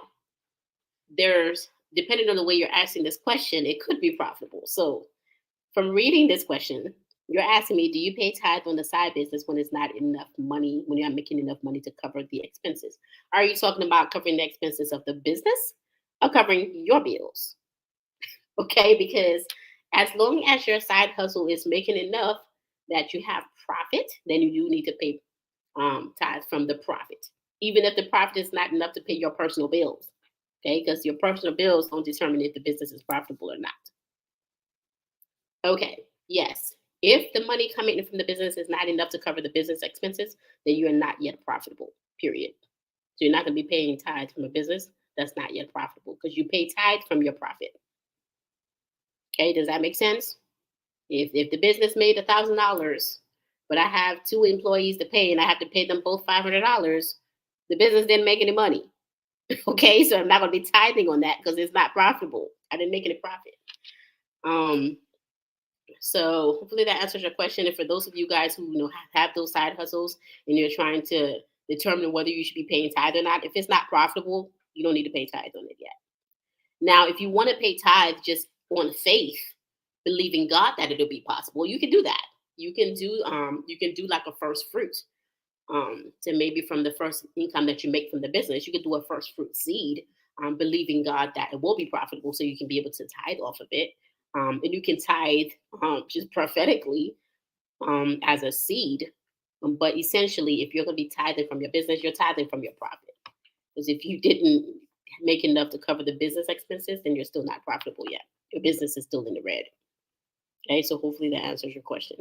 there's depending on the way you're asking this question, it could be profitable. So from reading this question, you're asking me, do you pay tithe on the side business when it's not enough money, when you're not making enough money to cover the expenses? Are you talking about covering the expenses of the business or covering your bills? Okay, because as long as your side hustle is making enough that you have profit, then you do need to pay tithe from the profit, even if the profit is not enough to pay your personal bills. Okay, because your personal bills don't determine if the business is profitable or not. Okay, yes. If the money coming in from the business is not enough to cover the business expenses, then you are not yet profitable, period. So you're not going to be paying tithe from a business that's not yet profitable because you pay tithe from your profit. Okay, does that make sense? If the business made $1,000, but I have two employees to pay and I have to pay them both $500, the business didn't make any money. Okay, so I'm not going to be tithing on that because it's not profitable. I didn't make any profit. Um, so hopefully that answers your question. And for those of you guys who have those side hustles and you're trying to determine whether you should be paying tithe or not, if it's not profitable, you don't need to pay tithe on it yet. Now, if you want to pay tithe just on faith, believing God that it'll be possible, you can do that. You can do like a first fruit. To maybe from the first income that you make from the business, you can do a first fruit seed, believing God that it will be profitable so you can be able to tithe off of it. And you can tithe just prophetically as a seed. But essentially, if you're going to be tithing from your business, you're tithing from your profit. Because if you didn't make enough to cover the business expenses, then you're still not profitable yet. Your business is still in the red. Okay, so hopefully that answers your question.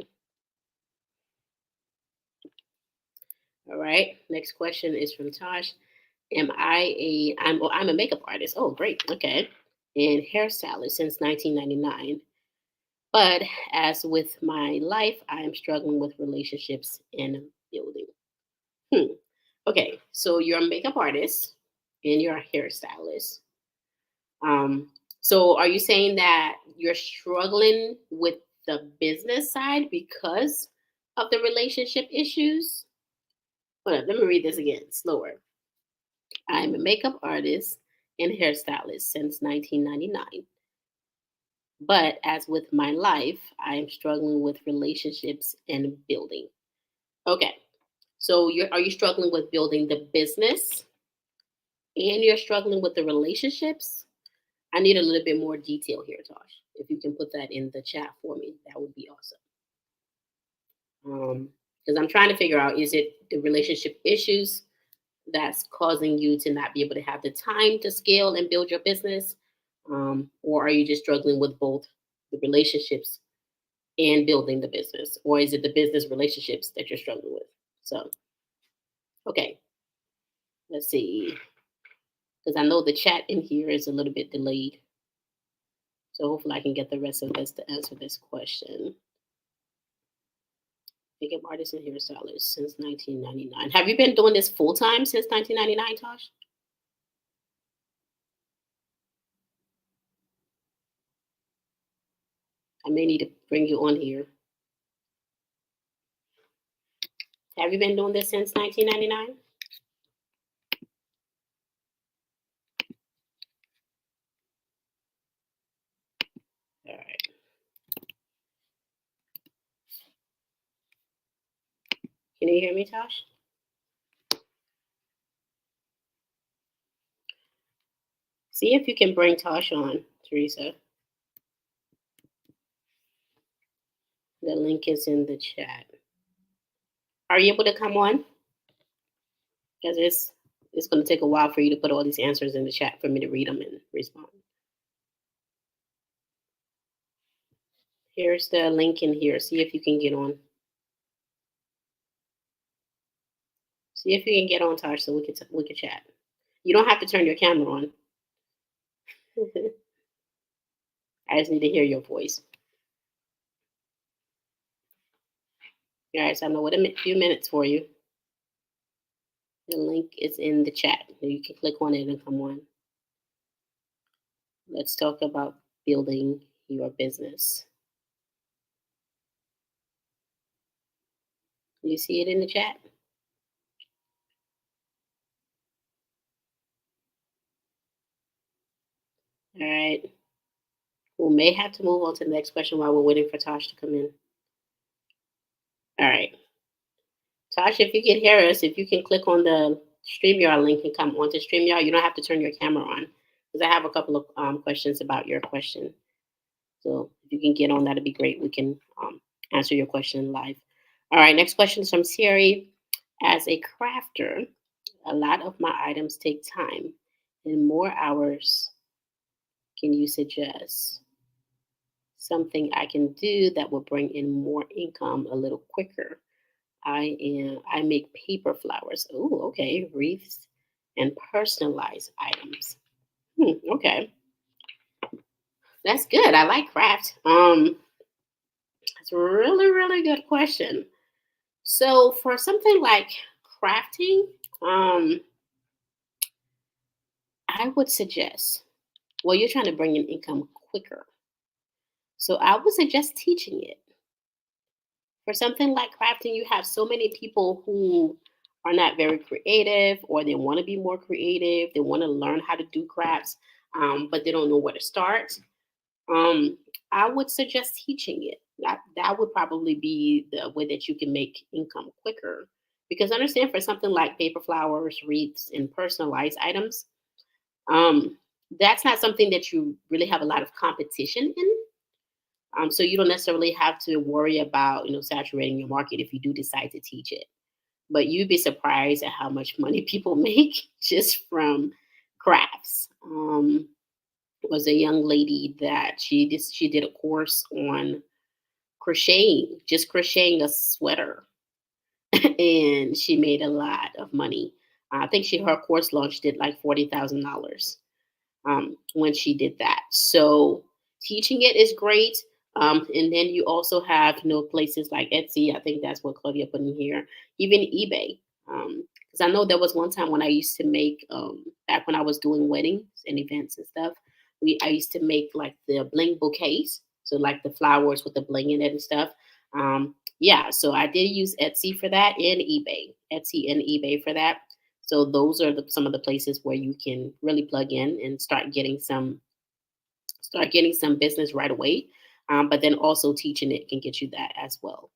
All right. Next question is from Tosh. I'm a makeup artist. Oh, great. Okay. And hairstylist since 1999. But as with my life, I am struggling with relationships and building. Hmm. Okay, so you're a makeup artist and you're a hairstylist. Um, so are you saying that you're struggling with the business side because of the relationship issues? Hold on, let me read this again slower. I'm a makeup artist and hairstylist since 1999. But as with my life, I am struggling with relationships and building. Okay. So are you struggling with building the business and you're struggling with the relationships? I need a little bit more detail here, Tosh. If you can put that in the chat for me, that would be awesome. Because I'm trying to figure out, is it the relationship issues that's causing you to not be able to have the time to scale and build your business? Or are you just struggling with both the relationships and building the business? Or is it the business relationships that you're struggling with? So, okay, let's see. Because I know the chat in here is a little bit delayed. So hopefully I can get the rest of this to answer this question. Makeup artist and hairstylist since 1999. Have you been doing this full time since 1999, Tosh? I may need to bring you on here. Have you been doing this since 1999? All right. Can you hear me, Tosh? See if you can bring Tosh on, Teresa. The link is in the chat. Are you able to come on? Because it's going to take a while for you to put all these answers in the chat for me to read them and respond. Here's the link in here. See if you can get on. See if you can get on, Tosh, so we can chat. You don't have to turn your camera on. I just need to hear your voice. All right, so I'm gonna wait a few minutes for you. The link is in the chat. You can click on it and come on. Let's talk about building your business. You see it in the chat? All right. We may have to move on to the next question while we're waiting for Tosh to come in. All right. Tosh, if you can hear us, if you can click on the StreamYard link and come onto StreamYard, you don't have to turn your camera on because I have a couple of questions about your question. So if you can get on, that'd be great. We can answer your question live. All right, next question is from Siri. As a crafter, a lot of my items take time and more hours. Can you suggest something I can do that will bring in more income a little quicker? I make paper flowers. Oh, okay, wreaths and personalized items. Okay, that's good. I like craft. It's a really, really good question. So for something like crafting, I would suggest, well, you're trying to bring in income quicker. So I would suggest teaching it. For something like crafting, you have so many people who are not very creative or they want to be more creative. They want to learn how to do crafts, but they don't know where to start. Um, I would suggest teaching it. That would probably be the way that you can make income quicker. Because understand for something like paper flowers, wreaths, and personalized items, um, that's not something that you really have a lot of competition in. So you don't necessarily have to worry about saturating your market if you do decide to teach it. But you'd be surprised at how much money people make just from crafts. Was a young lady that she did a course on crocheting, just crocheting a sweater, and she made a lot of money. I think her course launched at like $40,000 when she did that. So teaching it is great. And then you also have places like Etsy. I think that's what Claudia put in here. Even eBay. Because I know there was one time when I used to make back when I was doing weddings and events and stuff. I used to make like the bling bouquets, so like the flowers with the bling in it and stuff. Yeah, so I did use Etsy for that and eBay. Etsy and eBay for that. So those are some of the places where you can really plug in and start getting some business right away. But then also teaching it can get you that as well.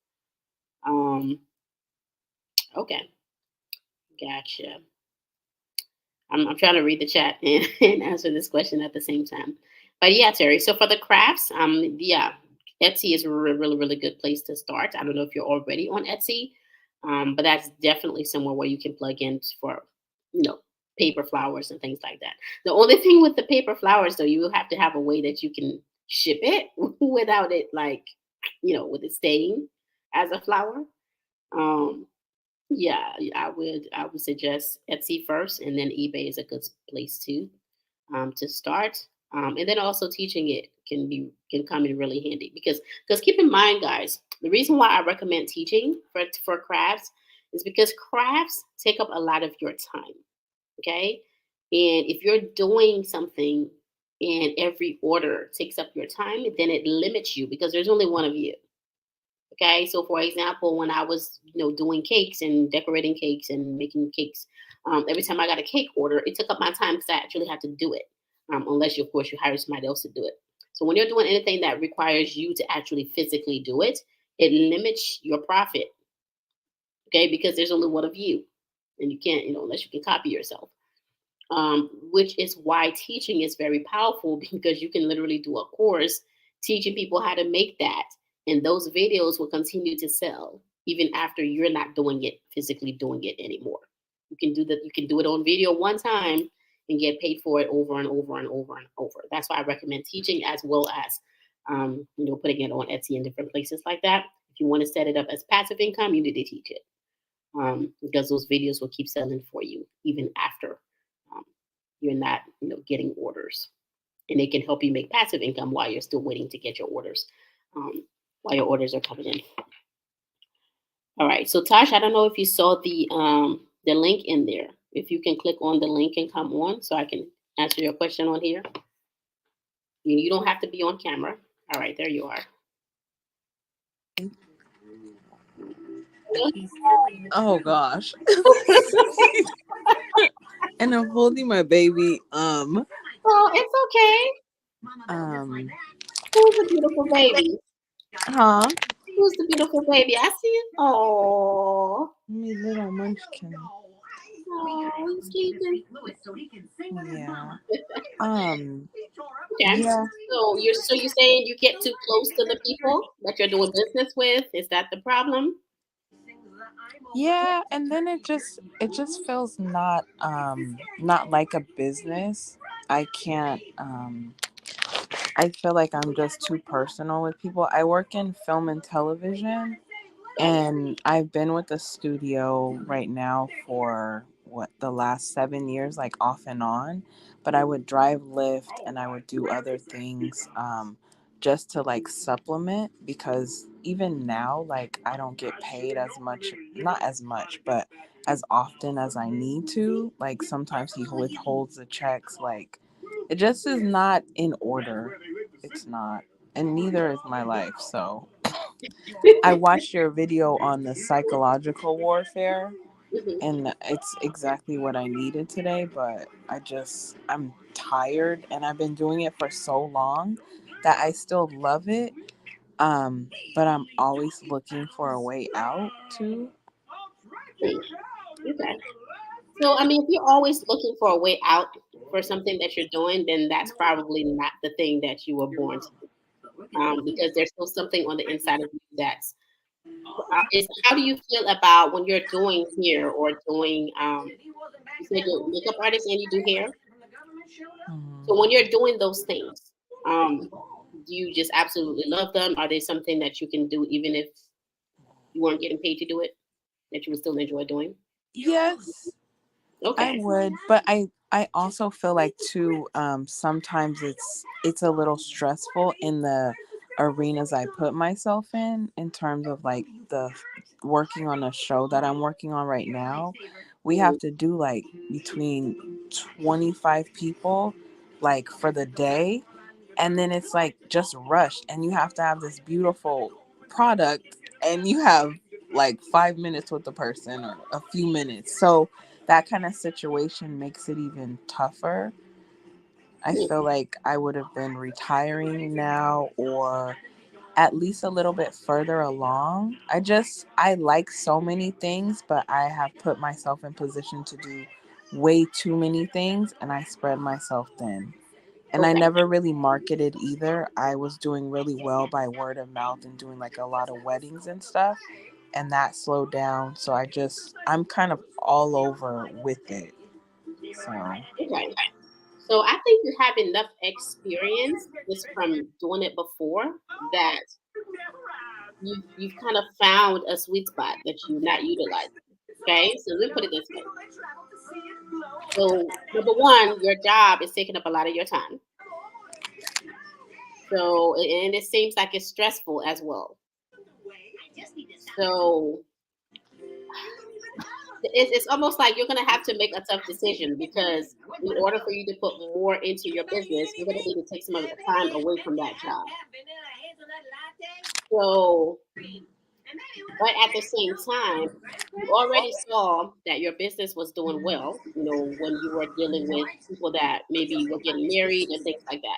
Um, okay, gotcha. I'm trying to read the chat and answer this question at the same time. But yeah, Terry. So for the crafts, yeah, Etsy is a really, really good place to start. I don't know if you're already on Etsy, but that's definitely somewhere where you can plug in for, you know, paper flowers and things like that. The only thing with the paper flowers, though, you will have to have a way that you can ship it without it, like, with it staying as a flower. Um, yeah, I would suggest Etsy first, and then eBay is a good place to start. And then also teaching it can come in really handy because keep in mind, guys, the reason why I recommend teaching for crafts is because crafts take up a lot of your time. Okay, and if you're doing something and every order takes up your time, then it limits you because there's only one of you. Okay, so for example, when I was doing cakes and decorating cakes and making cakes, every time I got a cake order, it took up my time because I actually had to do it. Unless you, of course, you hire somebody else to do it. So when you're doing anything that requires you to actually physically do it, it limits your profit. Okay, because there's only one of you, and you can't, unless you can copy yourself. Which is why teaching is very powerful because you can literally do a course teaching people how to make that. And those videos will continue to sell even after you're not doing it physically doing it anymore. You can do that, you can do it on video one time and get paid for it over and over and over and over. That's why I recommend teaching as well as putting it on Etsy and different places like that. If you want to set it up as passive income, you need to teach it because those videos will keep selling for you even after um, you're not getting orders, and it can help you make passive income while you're still waiting to get your orders, um, while your orders are coming in. All right, so Tosh, I don't know if you saw the link in there. If you can click on the link and come on so I can answer your question on here. You don't have to be on camera. All right, there you are. Oh gosh. And I'm holding my baby. Oh, it's okay. Um. Who's the beautiful baby? Huh? Who's the beautiful baby? I see it. Oh, Me little munchkin. oh, he's sleeping. Yeah. Um. Okay. Yeah. So you're saying you get too close to the people that you're doing business with? Is that the problem? Yeah. And then it just feels not like a business. I can't. I feel like I'm just too personal with people. I work in film and television, and I've been with the studio right now for the last 7 years, like off and on. But I would drive Lyft and I would do other things just to like supplement because even now, like I don't get paid as much, not as much, but as often as I need to. Like sometimes he withholds the checks. Like it just is not in order. It's not. And neither is my life. So I watched your video on the psychological warfare, Mhm. and it's exactly what I needed today. But I'm tired, and I've been doing it for so long that I still love it. But I'm always looking for a way out too. Mm, okay. So, I mean, if you're always looking for a way out for something that you're doing, then that's probably not the thing that you were born to do. because there's still something on the inside of you that's is. How do you feel about when you're doing hair or doing? You said you're a makeup artist and you do hair. So when Mhm. you're doing those things, um, do you just absolutely love them? Are they something that you can do even if you weren't getting paid to do it? That you would still enjoy doing? Yes, I Okay. would, but I also feel like too sometimes it's a little stressful in the arenas I put myself in terms of like the working on a show that I'm working on right now. We have Mhm. to do like between 25 people like for the day, and then it's like just rushed and you have to have this beautiful product and you have like 5 minutes with the person or a few minutes, so that kind of situation makes it even tougher. I feel like I would have been retiring now or at least a little bit further along. I like so many things, but I have put myself in position to do way too many things and I spread myself thin. And I Okay. never really marketed either. I was doing really well by word of mouth and doing like a lot of weddings and stuff. And that slowed down. So I'm kind of all over with it. So, Okay. So I think you have enough experience just from doing it before that you've kind of found a sweet spot that you're not utilizing. Okay. So let me put it this way. So number one, your job is taking up a lot of your time. So and it seems like it's stressful as well. So it's almost like you're going to have to make a tough decision because in order for you to put more into your business, you're going to need to take some of the time away from that job. So, but at the same time, you already saw that your business was doing well, when you were dealing with people that maybe were getting married and things like that.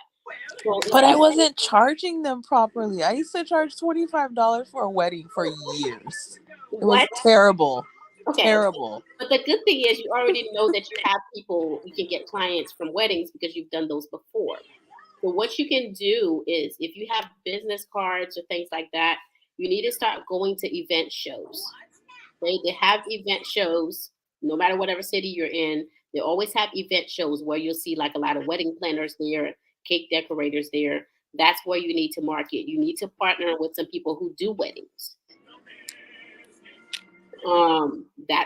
So if but I you wasn't charging them properly. I used to charge $25 for a wedding for years. It was what? terrible. Okay. Terrible. But the good thing is you already know that you have people, you can get clients from weddings because you've done those before. So what you can do is if you have business cards or things like that, you need to start going to event shows. They have event shows no matter whatever city you're in. They always have event shows where you'll see like a lot of wedding planners there, cake decorators there. That's where you need to market. You need to partner with some people who do weddings.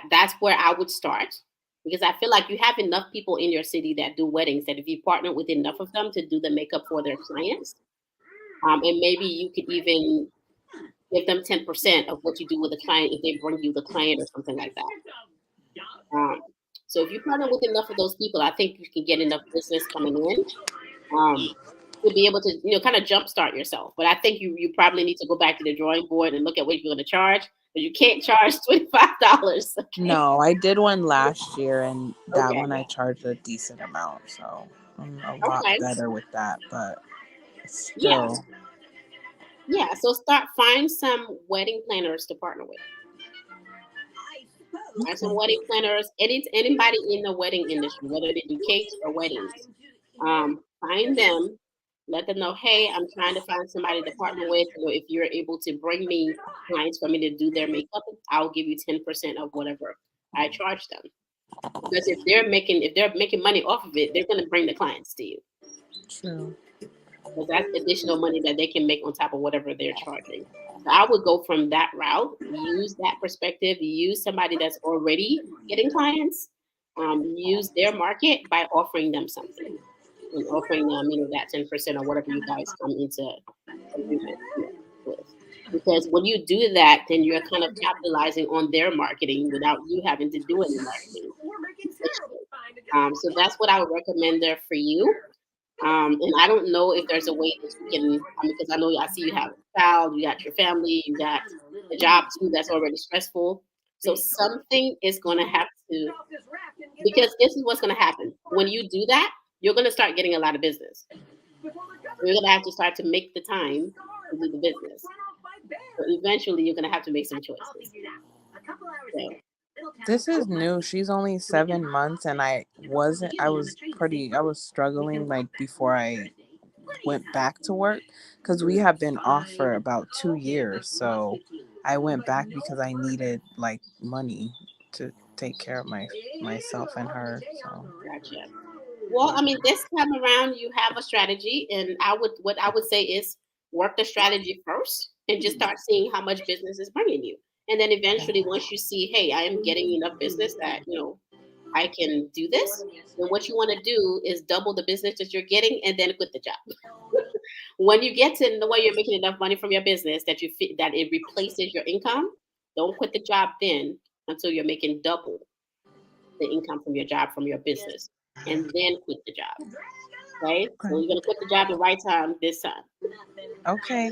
That's where I would start because I feel like you have enough people in your city that do weddings that if you partner with enough of them to do the makeup for their clients, and maybe you could even give them 10% of what you do with the client if they bring you the client or something like that. Um, so if you partner with enough of those people, I think you can get enough business coming in to be able to, kind of jumpstart yourself. But I think you probably need to go back to the drawing board and look at what you're going to charge. But you can't charge $25. Okay. No, I did one last year and that Okay. one I charged a decent amount. So I'm a lot Okay. better with that, but Yeah. still. Yeah. So find some wedding planners to partner with. Find some Okay. wedding planners. Anybody in the wedding industry, whether they do cakes or weddings. Find them, let them know, hey, I'm trying to find somebody to partner with. If you're able to bring me clients for me to do their makeup, I'll give you 10% of whatever I charge them. Because if they're making money off of it, they're gonna bring the clients to you. True. Because that's additional money that they can make on top of whatever they're charging. So I would go from that route, use that perspective, use somebody that's already getting clients, use their market by offering them something and offering them, that 10% or whatever you guys come into agreement with. Because when you do that, then you're kind of capitalizing on their marketing without you having to do any marketing. Essentially. So that's what I would recommend there for you. And I don't know if there's a way that you can, because I know I see you have a child, you got your family, you got a job too that's already stressful. So something is going to have to, because this is what's going to happen. When you do that, you're going to start getting a lot of business. So you're going to have to start to make the time to do the business. So eventually you're going to have to make some choices. So, This is new. She's only 7 months, and I was struggling like before I went back to work because we have been off for about 2 years. So I went back because I needed like money to take care of myself and her. So Gotcha. Well, I mean, this time around you have a strategy, and what I would say is work the strategy first, and just start seeing how much business is bringing you, and then eventually, once you see, hey, I am getting enough business that I can do this. Then what you want to do is double the business that you're getting, and then quit the job. When you get to the way you're making enough money from your business that that it replaces your income, don't quit the job then until you're making double the income from your job from your business, and then quit the job. Okay, so you're gonna quit the job the right time this time. okay.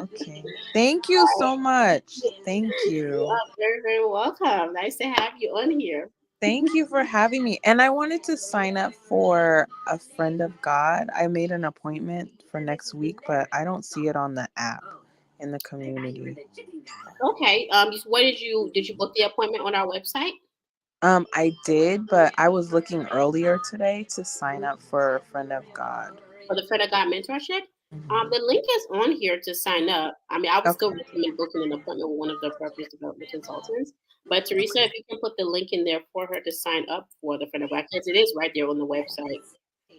Okay. Thank you so much. Thank You you. are very, very welcome. Nice to have you on here. Thank you for having me. And I wanted to sign up for a friend of God. I made an appointment for next week, but I don't see it on the app in the community. Okay. Where did you book the appointment on our website I did, but I was looking earlier today to sign up for a friend of God. for the Friend of God Mentorship? Mhm. The link is on here to sign up. I mean, I would still Okay. recommend booking an appointment with one of the purpose development consultants. But Teresa, if you can put the link in there for her to sign up for the Friend of God, because it is right there on the website.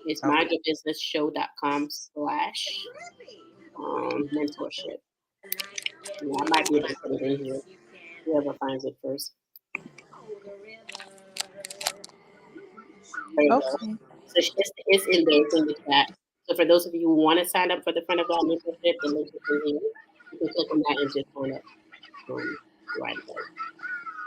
It's Okay. mindyourbusinessshow.com/mentorship. Yeah, I might be able to put it in here. Whoever finds it first. There you go. Okay. So it's in there. It's in the chat. So for those of you who want to sign up for the Friend of God mentorship, the link is in here. You can click on that and just sign up right away.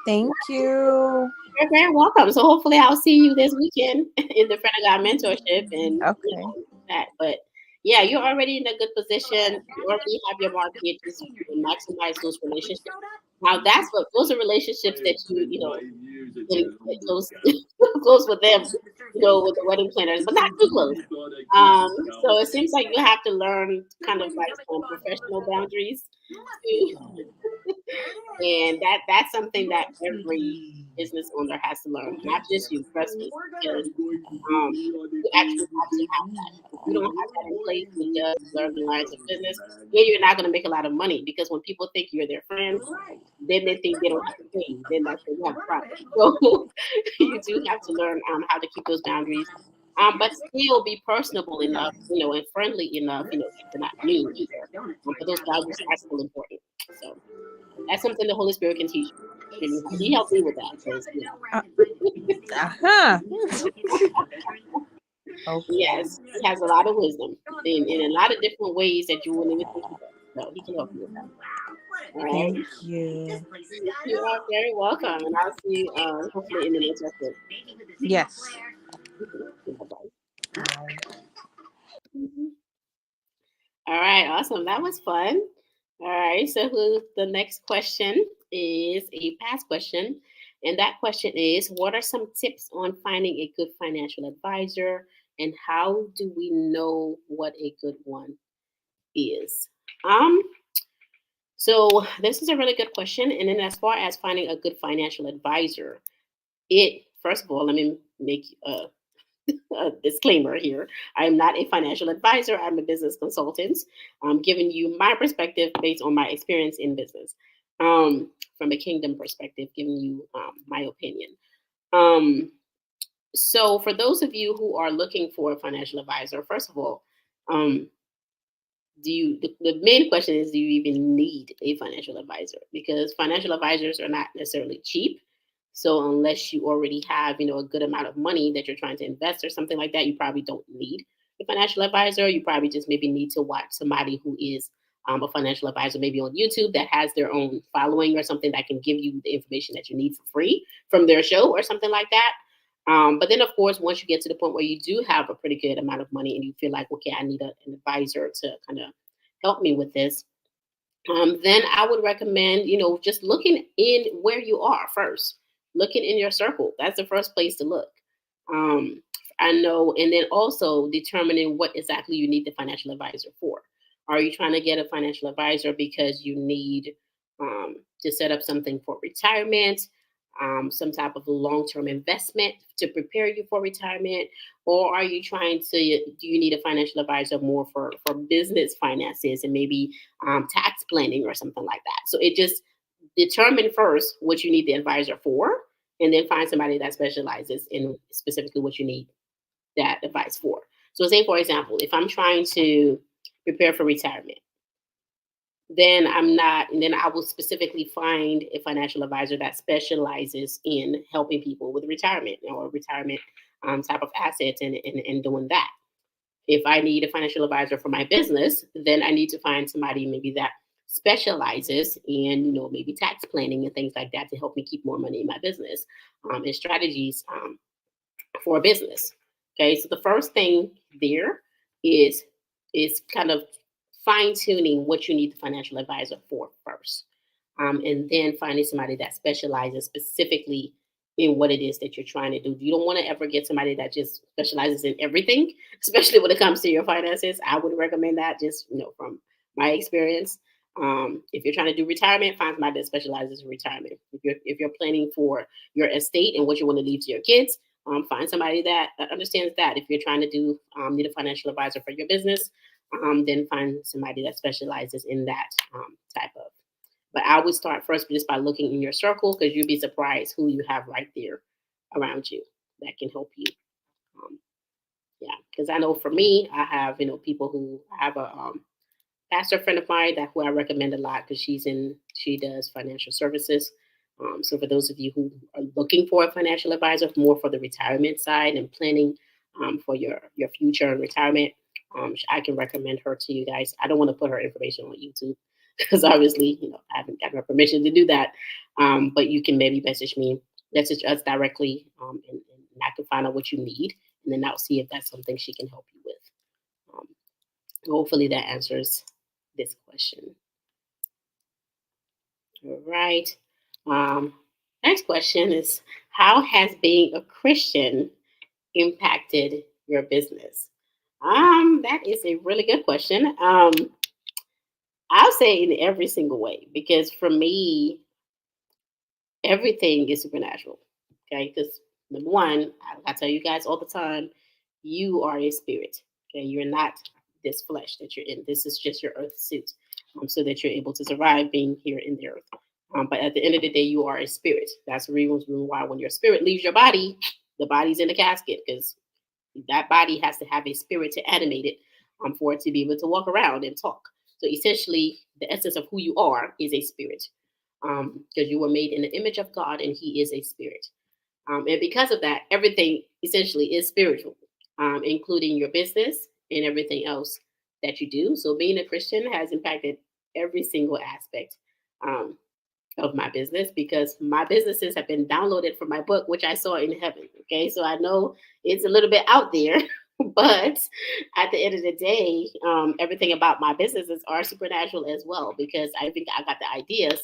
Thank you. You're very welcome. So hopefully I'll see you this weekend in the Friend of God mentorship and Okay. that. But yeah, you're already in a good position. You already have your market. Just maximize those relationships. Now those are relationships that can get close close with them, with the wedding planners, but not too close. So it seems like you have to learn kind of like some professional boundaries too. And that's something that every business owner has to learn, not just you, trust me, because you actually have to have that. If you don't have that in place to just learn the lines of business, then you're not going to make a lot of money because when people think you're their friend, then they think they don't have to pay you. Then that's when you have a problem. So you do have to learn how to keep those boundaries, but still be personable enough, and friendly enough, to not mean either. But those boundaries are still important. So that's something the Holy Spirit can teach you. He helped me with that because, Uh huh. Okay. yes, he has a lot of wisdom in a lot of different ways that you wouldn't even think he does. So he can help you with that. All right. Thank you. You are very welcome, and I'll see you hopefully in the next episode. Yes. Bye-bye. Mhm. All right, awesome. That was fun. All right, so the next question is a past question. And that question is, what are some tips on finding a good financial advisor, and how do we know what a good one is? Um, so this is a really good question. And then as far as finding a good financial advisor, first of all, let me make a disclaimer here. I am not a financial advisor. I'm a business consultant. I'm giving you my perspective based on my experience in business, from a kingdom perspective, giving you my opinion. Um, so, for those of you who are looking for a financial advisor, first of all, um, the main question is, do you even need a financial advisor? Because financial advisors are not necessarily cheap. So unless you already have a good amount of money that you're trying to invest or something like that, you probably don't need a financial advisor. You probably just maybe need to watch somebody who is a financial advisor, maybe on YouTube, that has their own following or something that can give you the information that you need for free from their show or something like that. But then, of course, once you get to the point where you do have a pretty good amount of money and you feel like, okay, I need an advisor to kind of help me with this, then I would recommend, just looking in where you are first, looking in your circle. That's the first place to look. Um, I know, and then also determining what exactly you need the financial advisor for. Are you trying to get a financial advisor because you need to set up something for retirement? some type of long-term investment to prepare you for retirement, or are you trying to? Do you need a financial advisor more for business finances and maybe tax planning or something like that? So it just determine first what you need the advisor for, and then find somebody that specializes in specifically what you need that advice for. So, say for example, if I'm trying to prepare for retirement, then I'm not, and then I will specifically find a financial advisor that specializes in helping people with retirement or retirement type of assets and doing that. If I need a financial advisor for my business, then I need to find somebody maybe that specializes in, maybe tax planning and things like that to help me keep more money in my business and strategies for a business. Okay, so the first thing there is is kind of fine tuning what you need the financial advisor for first, and then finding somebody that specializes specifically in what it is that you're trying to do. You don't want to ever get somebody that just specializes in everything, especially when it comes to your finances. I would recommend that, just from my experience. If you're trying to do retirement, find somebody that specializes in retirement. If you're planning for your estate and what you want to leave to your kids, find somebody that understands that. If you're trying to do need a financial advisor for your business, then find somebody that specializes in that type of. But I would start first just by looking in your circle, because you'd be surprised who you have right there around you that can help you. Um, yeah, because I know for me, I have people who have a pastor friend of mine that who I recommend a lot because she does financial services. So for those of you who are looking for a financial advisor, more for the retirement side and planning for your future and retirement, I can recommend her to you guys. I don't want to put her information on YouTube because obviously I haven't gotten her permission to do that. But you can maybe message us directly, and I can find out what you need, and then I'll see if that's something she can help you with. Um, Hopefully that answers this question. All right. Um, Next question is, how has being a Christian impacted your business? That is a really good question. I'll say in every single way, because for me, everything is supernatural. Okay, because number one, I tell you guys all the time, you are a spirit. Okay, you're not this flesh that you're in. This is just your earth suit, so that you're able to survive being here in the earth. But at the end of the day, you are a spirit. That's the reason why when your spirit leaves your body, the body's in a casket, because that body has to have a spirit to animate it, for it to be able to walk around and talk. So essentially, the essence of who you are is a spirit, because you were made in the image of God and He is a spirit. And because of that, everything essentially is spiritual, including your business and everything else that you do. So being a Christian has impacted every single aspect um, of my business, because my businesses have been downloaded from my book, which I saw in heaven. Okay, so I know it's a little bit out there, but at the end of the day, everything about my businesses are supernatural as well, because I think I got the ideas,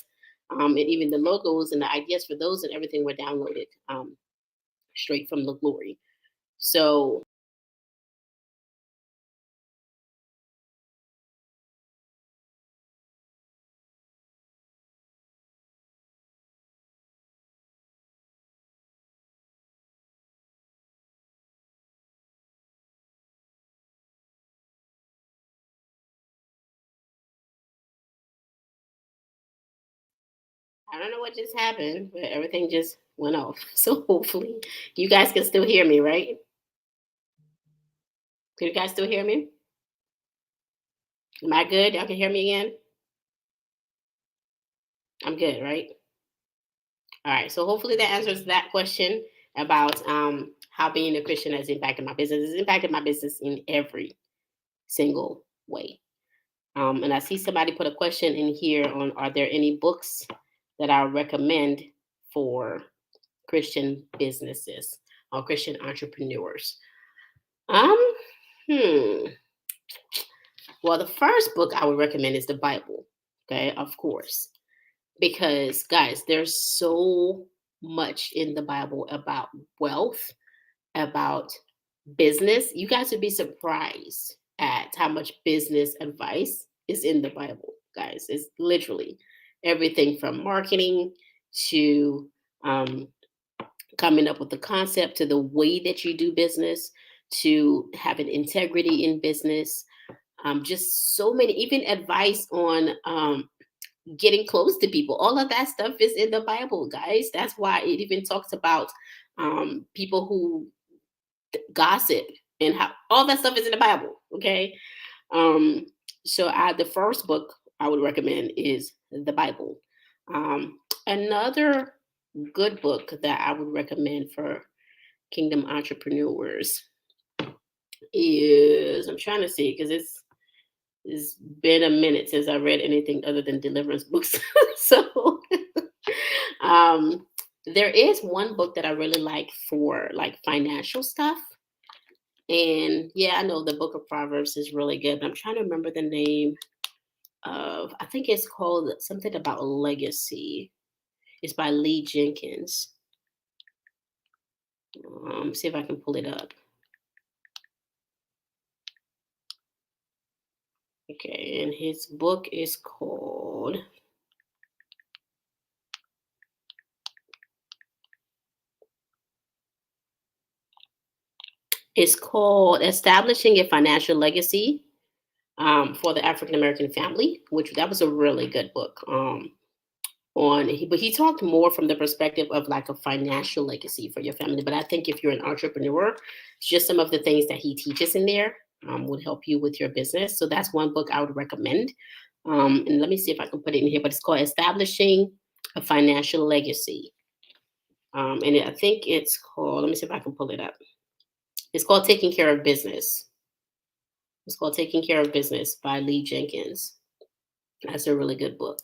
and even the logos and the ideas for those and everything were downloaded straight from the glory. So I don't know what just happened, but everything just went off. So hopefully you guys can still hear me, right? Can you guys still hear me? Am I good? Y'all can hear me again? I'm good, right? All right. So hopefully that answers that question about how being a Christian has impacted my business. It's impacted my business in every single way. And I see somebody put a question in here on, are there any books that I recommend for Christian businesses or Christian entrepreneurs? Um, hmm. Well, the first book I would recommend is the Bible. Okay, of course, because guys, there's so much in the Bible about wealth, about business. You guys would be surprised at how much business advice is in the Bible, guys. It's literally everything from marketing to um, coming up with the concept to the way that you do business, to having integrity in business. Just so many, even advice on getting close to people. All of that stuff is in the Bible, guys. That's why it even talks about people who gossip and how all that stuff is in the Bible. Okay. Um, so the first book I would recommend is the Bible. Another good book that I would recommend for kingdom entrepreneurs is, I'm trying to see because it's been a minute since I read anything other than deliverance books. So um there is one book that I really like for like financial stuff. And yeah, I know the book of Proverbs is really good, but I'm trying to remember the name of, I think it's called something about legacy. It's by Lee Jenkins. See if I can pull it up. Okay, and his book is called, Establishing a Financial Legacy for the African American Family, which that was a really good book. But he talked more from the perspective of like a financial legacy for your family. But I think if you're an entrepreneur, just some of the things that he teaches in there would help you with your business. So that's one book I would recommend. And let me see if I can put it in here. But it's called Establishing a Financial Legacy. I think it's called. Let me see if I can pull it up. It's called Taking Care of Business. It's called Taking Care of Business by Lee Jenkins. That's a really good book.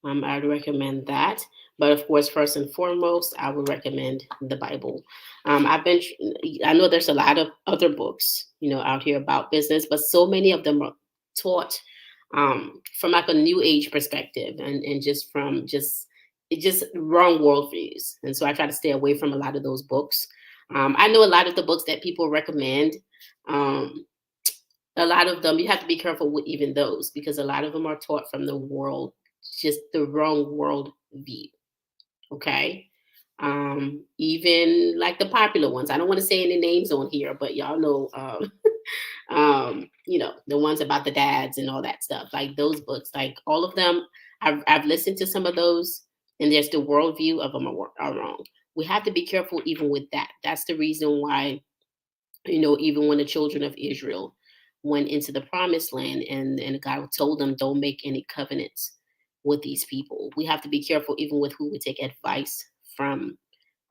I'd recommend that. But of course, first and foremost, I would recommend the Bible. I know there's a lot of other books, out here about business, but so many of them are taught from like a new age perspective and just from it just wrong worldviews. And so I try to stay away from a lot of those books. I know a lot of the books that people recommend. Um, a lot of them, you have to be careful with even those because a lot of them are taught from the world, just the wrong world view. Okay. Even like the popular ones. I don't want to say any names on here, but y'all know, the ones about the dads and all that stuff. Like those books, like all of them, I've listened to some of those, and there's the worldview of them are wrong. We have to be careful even with that. That's the reason why, even when the children of Israel went into the promised land and God told them, don't make any covenants with these people. We have to be careful even with who we take advice from.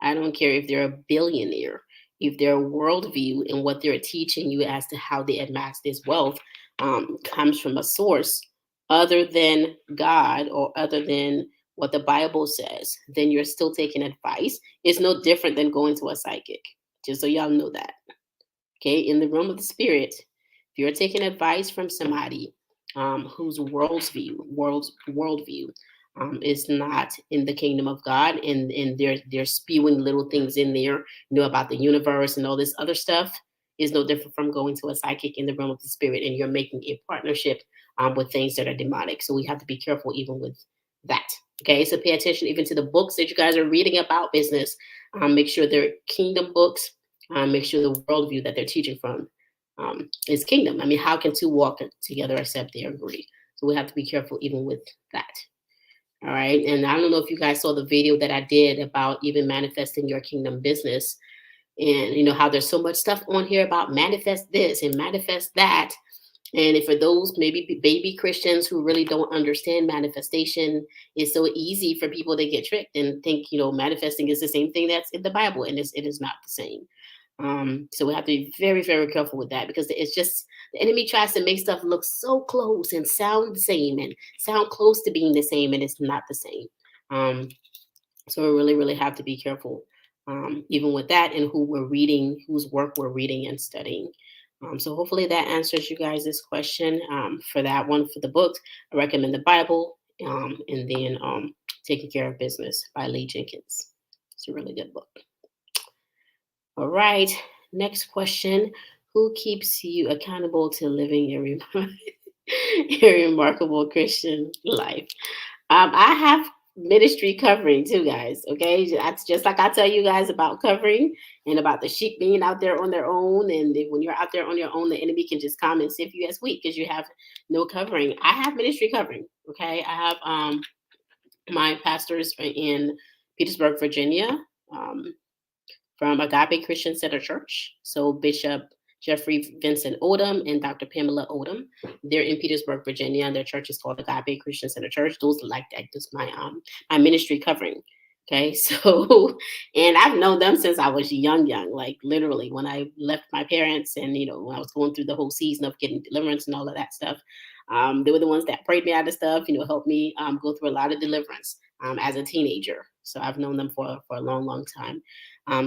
I don't care if they're a billionaire, if their worldview and what they're teaching you as to how they amass this wealth comes from a source other than God or other than what the Bible says, then you're still taking advice. It's no different than going to a psychic, just so y'all know that. Okay, in the realm of the spirit, if you're taking advice from somebody whose worldview is not in the kingdom of God, and they're spewing little things in there, about the universe and all this other stuff, is no different from going to a psychic in the realm of the spirit, and you're making a partnership with things that are demonic. So we have to be careful even with that. Okay, so pay attention even to the books that you guys are reading about business. Make sure they're kingdom books. Make sure the worldview that they're teaching from is kingdom. I mean, how can two walk together except they agree? So we have to be careful even with that. All right. And I don't know if you guys saw the video that I did about even manifesting your kingdom business, and how there's so much stuff on here about manifest this and manifest that. And if for those maybe baby Christians who really don't understand manifestation, it's so easy for people to get tricked and think, manifesting is the same thing that's in the Bible, and it is not the same. So we have to be very, very careful with that because it's just the enemy tries to make stuff look so close and sound the same and sound close to being the same, and it's not the same. Um, so we really, really have to be careful, even with that, and who we're reading, whose work we're reading and studying. So hopefully that answers you guys this question. For that one, for the books, I recommend the Bible, and then Taking Care of Business by Lee Jenkins. It's a really good book. All right. Next question. Who keeps you accountable to living a remarkable Christian life? I have ministry covering too, guys. Okay, that's just like I tell you guys about covering and about the sheep being out there on their own. And when you're out there on your own, the enemy can just come and sift you as wheat because you have no covering. I have ministry covering. Okay, I have my pastors are in Petersburg, Virginia. Um, from Agape Christian Center Church. So Bishop Jeffrey Vincent Odom and Dr. Pamela Odom. They're in Petersburg, Virginia, and their church is called Agape Christian Center Church. Those are like that. That's my ministry covering. Okay, so and I've known them since I was young, like literally when I left my parents, and when I was going through the whole season of getting deliverance and all of that stuff. They were the ones that prayed me out of stuff, helped me go through a lot of deliverance as a teenager. So I've known them for a long, long time.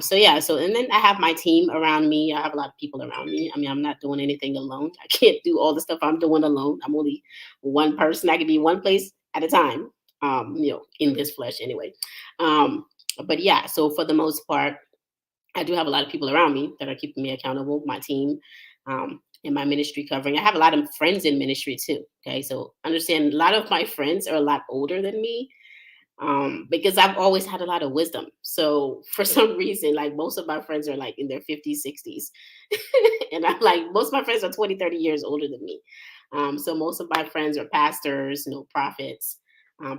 So yeah, and then I have my team around me. I have a lot of people around me. I mean, I'm not doing anything alone. I can't do all the stuff I'm doing alone. I'm only one person. I can be one place at a time, in this flesh anyway. But yeah, so for the most part, I do have a lot of people around me that are keeping me accountable, my team, and my ministry covering. I have a lot of friends in ministry too. Okay, so understand a lot of my friends are a lot older than me, because I've always had a lot of wisdom. So for some reason, like most of my friends are like in their 50s, 60s. And I'm like, most of my friends are 20, 30 years older than me. So most of my friends are pastors, prophets,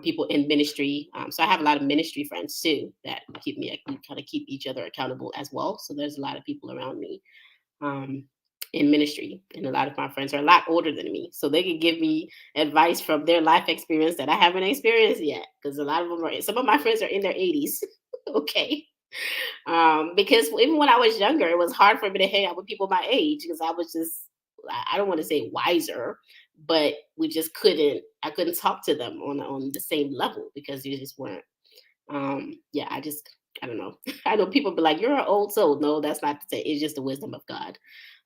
people in ministry. So I have a lot of ministry friends too that kind of keep each other accountable as well. So there's a lot of people around me. In ministry, and a lot of my friends are a lot older than me, so they can give me advice from their life experience that I haven't experienced yet, because some of my friends are in their 80s. Okay. Because even when I was younger, it was hard for me to hang out with people my age, because I was just, I don't want to say wiser, but I couldn't talk to them on the same level, because you just weren't. Yeah, I don't know. I know people be like, "You're an old soul." No, that's not to say. It's just the wisdom of God.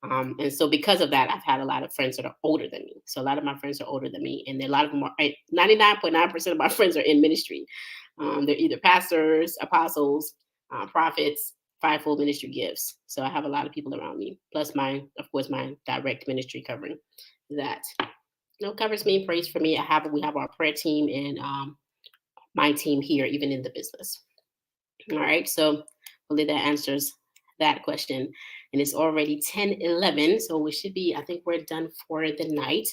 And so because of that, I've had a lot of friends that are older than me. So a lot of my friends are older than me, and a lot of them are 99.9% of my friends are in ministry. They're either pastors, apostles, prophets, fivefold ministry gifts. So I have a lot of people around me. Plus of course, my direct ministry covering that covers me, prays for me. We have our prayer team and my team here, even in the business. All right, so hopefully that answers that question. And it's already 10:11, so we should be, I think we're done for the night.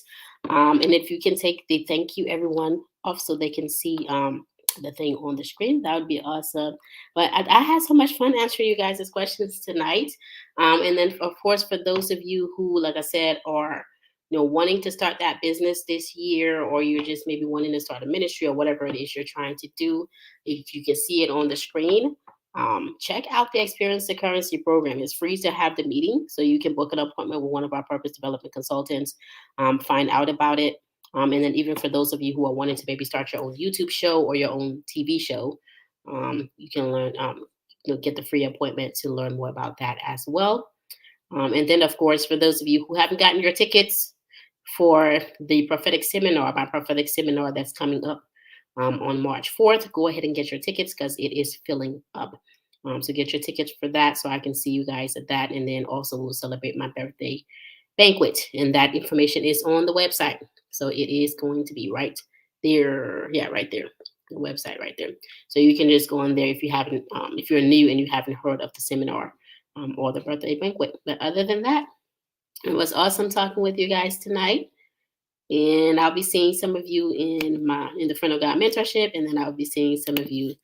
And if you can take the thank you everyone off so they can see the thing on the screen, that would be awesome. But I had so much fun answering you guys' questions tonight. And then of course, for those of you who, like I said, are wanting to start that business this year, or you're just maybe wanting to start a ministry or whatever it is you're trying to do, if you can see it on the screen, check out the Experience the Currency program. It's free to have the meeting, so you can book an appointment with one of our purpose development consultants, find out about it. And then even for those of you who are wanting to maybe start your own YouTube show or your own TV show, you can learn, get the free appointment to learn more about that as well. And then, of course, for those of you who haven't gotten your tickets for the prophetic seminar, my prophetic seminar that's coming up on March 4th, go ahead and get your tickets, because it is filling up. So get your tickets for that, so I can see you guys at that. And then also we'll celebrate my birthday banquet, and that information is on the website. So it is going to be right there. Yeah, right there. The website right there. So you can just go on there if you haven't, if you're new and you haven't heard of the seminar or the birthday banquet. But other than that, it was awesome talking with you guys tonight. And I'll be seeing some of you in the Friend of God Mentorship, and then I'll be seeing some of you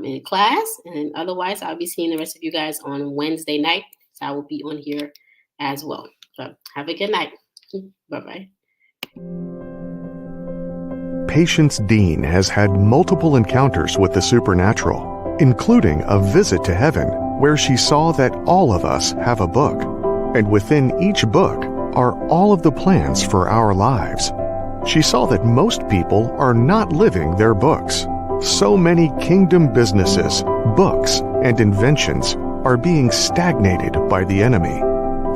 in class. And otherwise, I'll be seeing the rest of you guys on Wednesday night. So I will be on here as well. So have a good night. Bye-bye. Patience Dean has had multiple encounters with the supernatural, including a visit to heaven where she saw that all of us have a book, and within each book are all of the plans for our lives. She saw that most people are not living their books. So many kingdom businesses, books, and inventions are being stagnated by the enemy.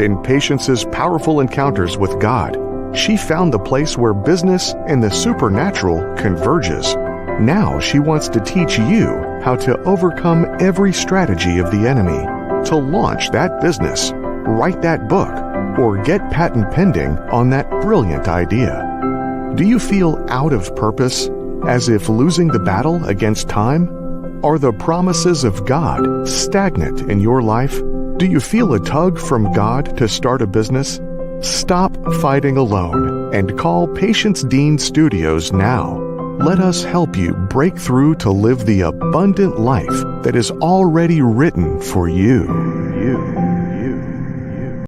In Patience's powerful encounters with God, she found the place where business and the supernatural converges. Now she wants to teach you how to overcome every strategy of the enemy, to launch that business, write that book, or get patent pending on that brilliant idea. Do you feel out of purpose, as if losing the battle against time? Are the promises of God stagnant in your life? Do you feel a tug from God to start a business? Stop fighting alone and call Patience Dean Studios now. Let us help you break through to live the abundant life that is already written for you.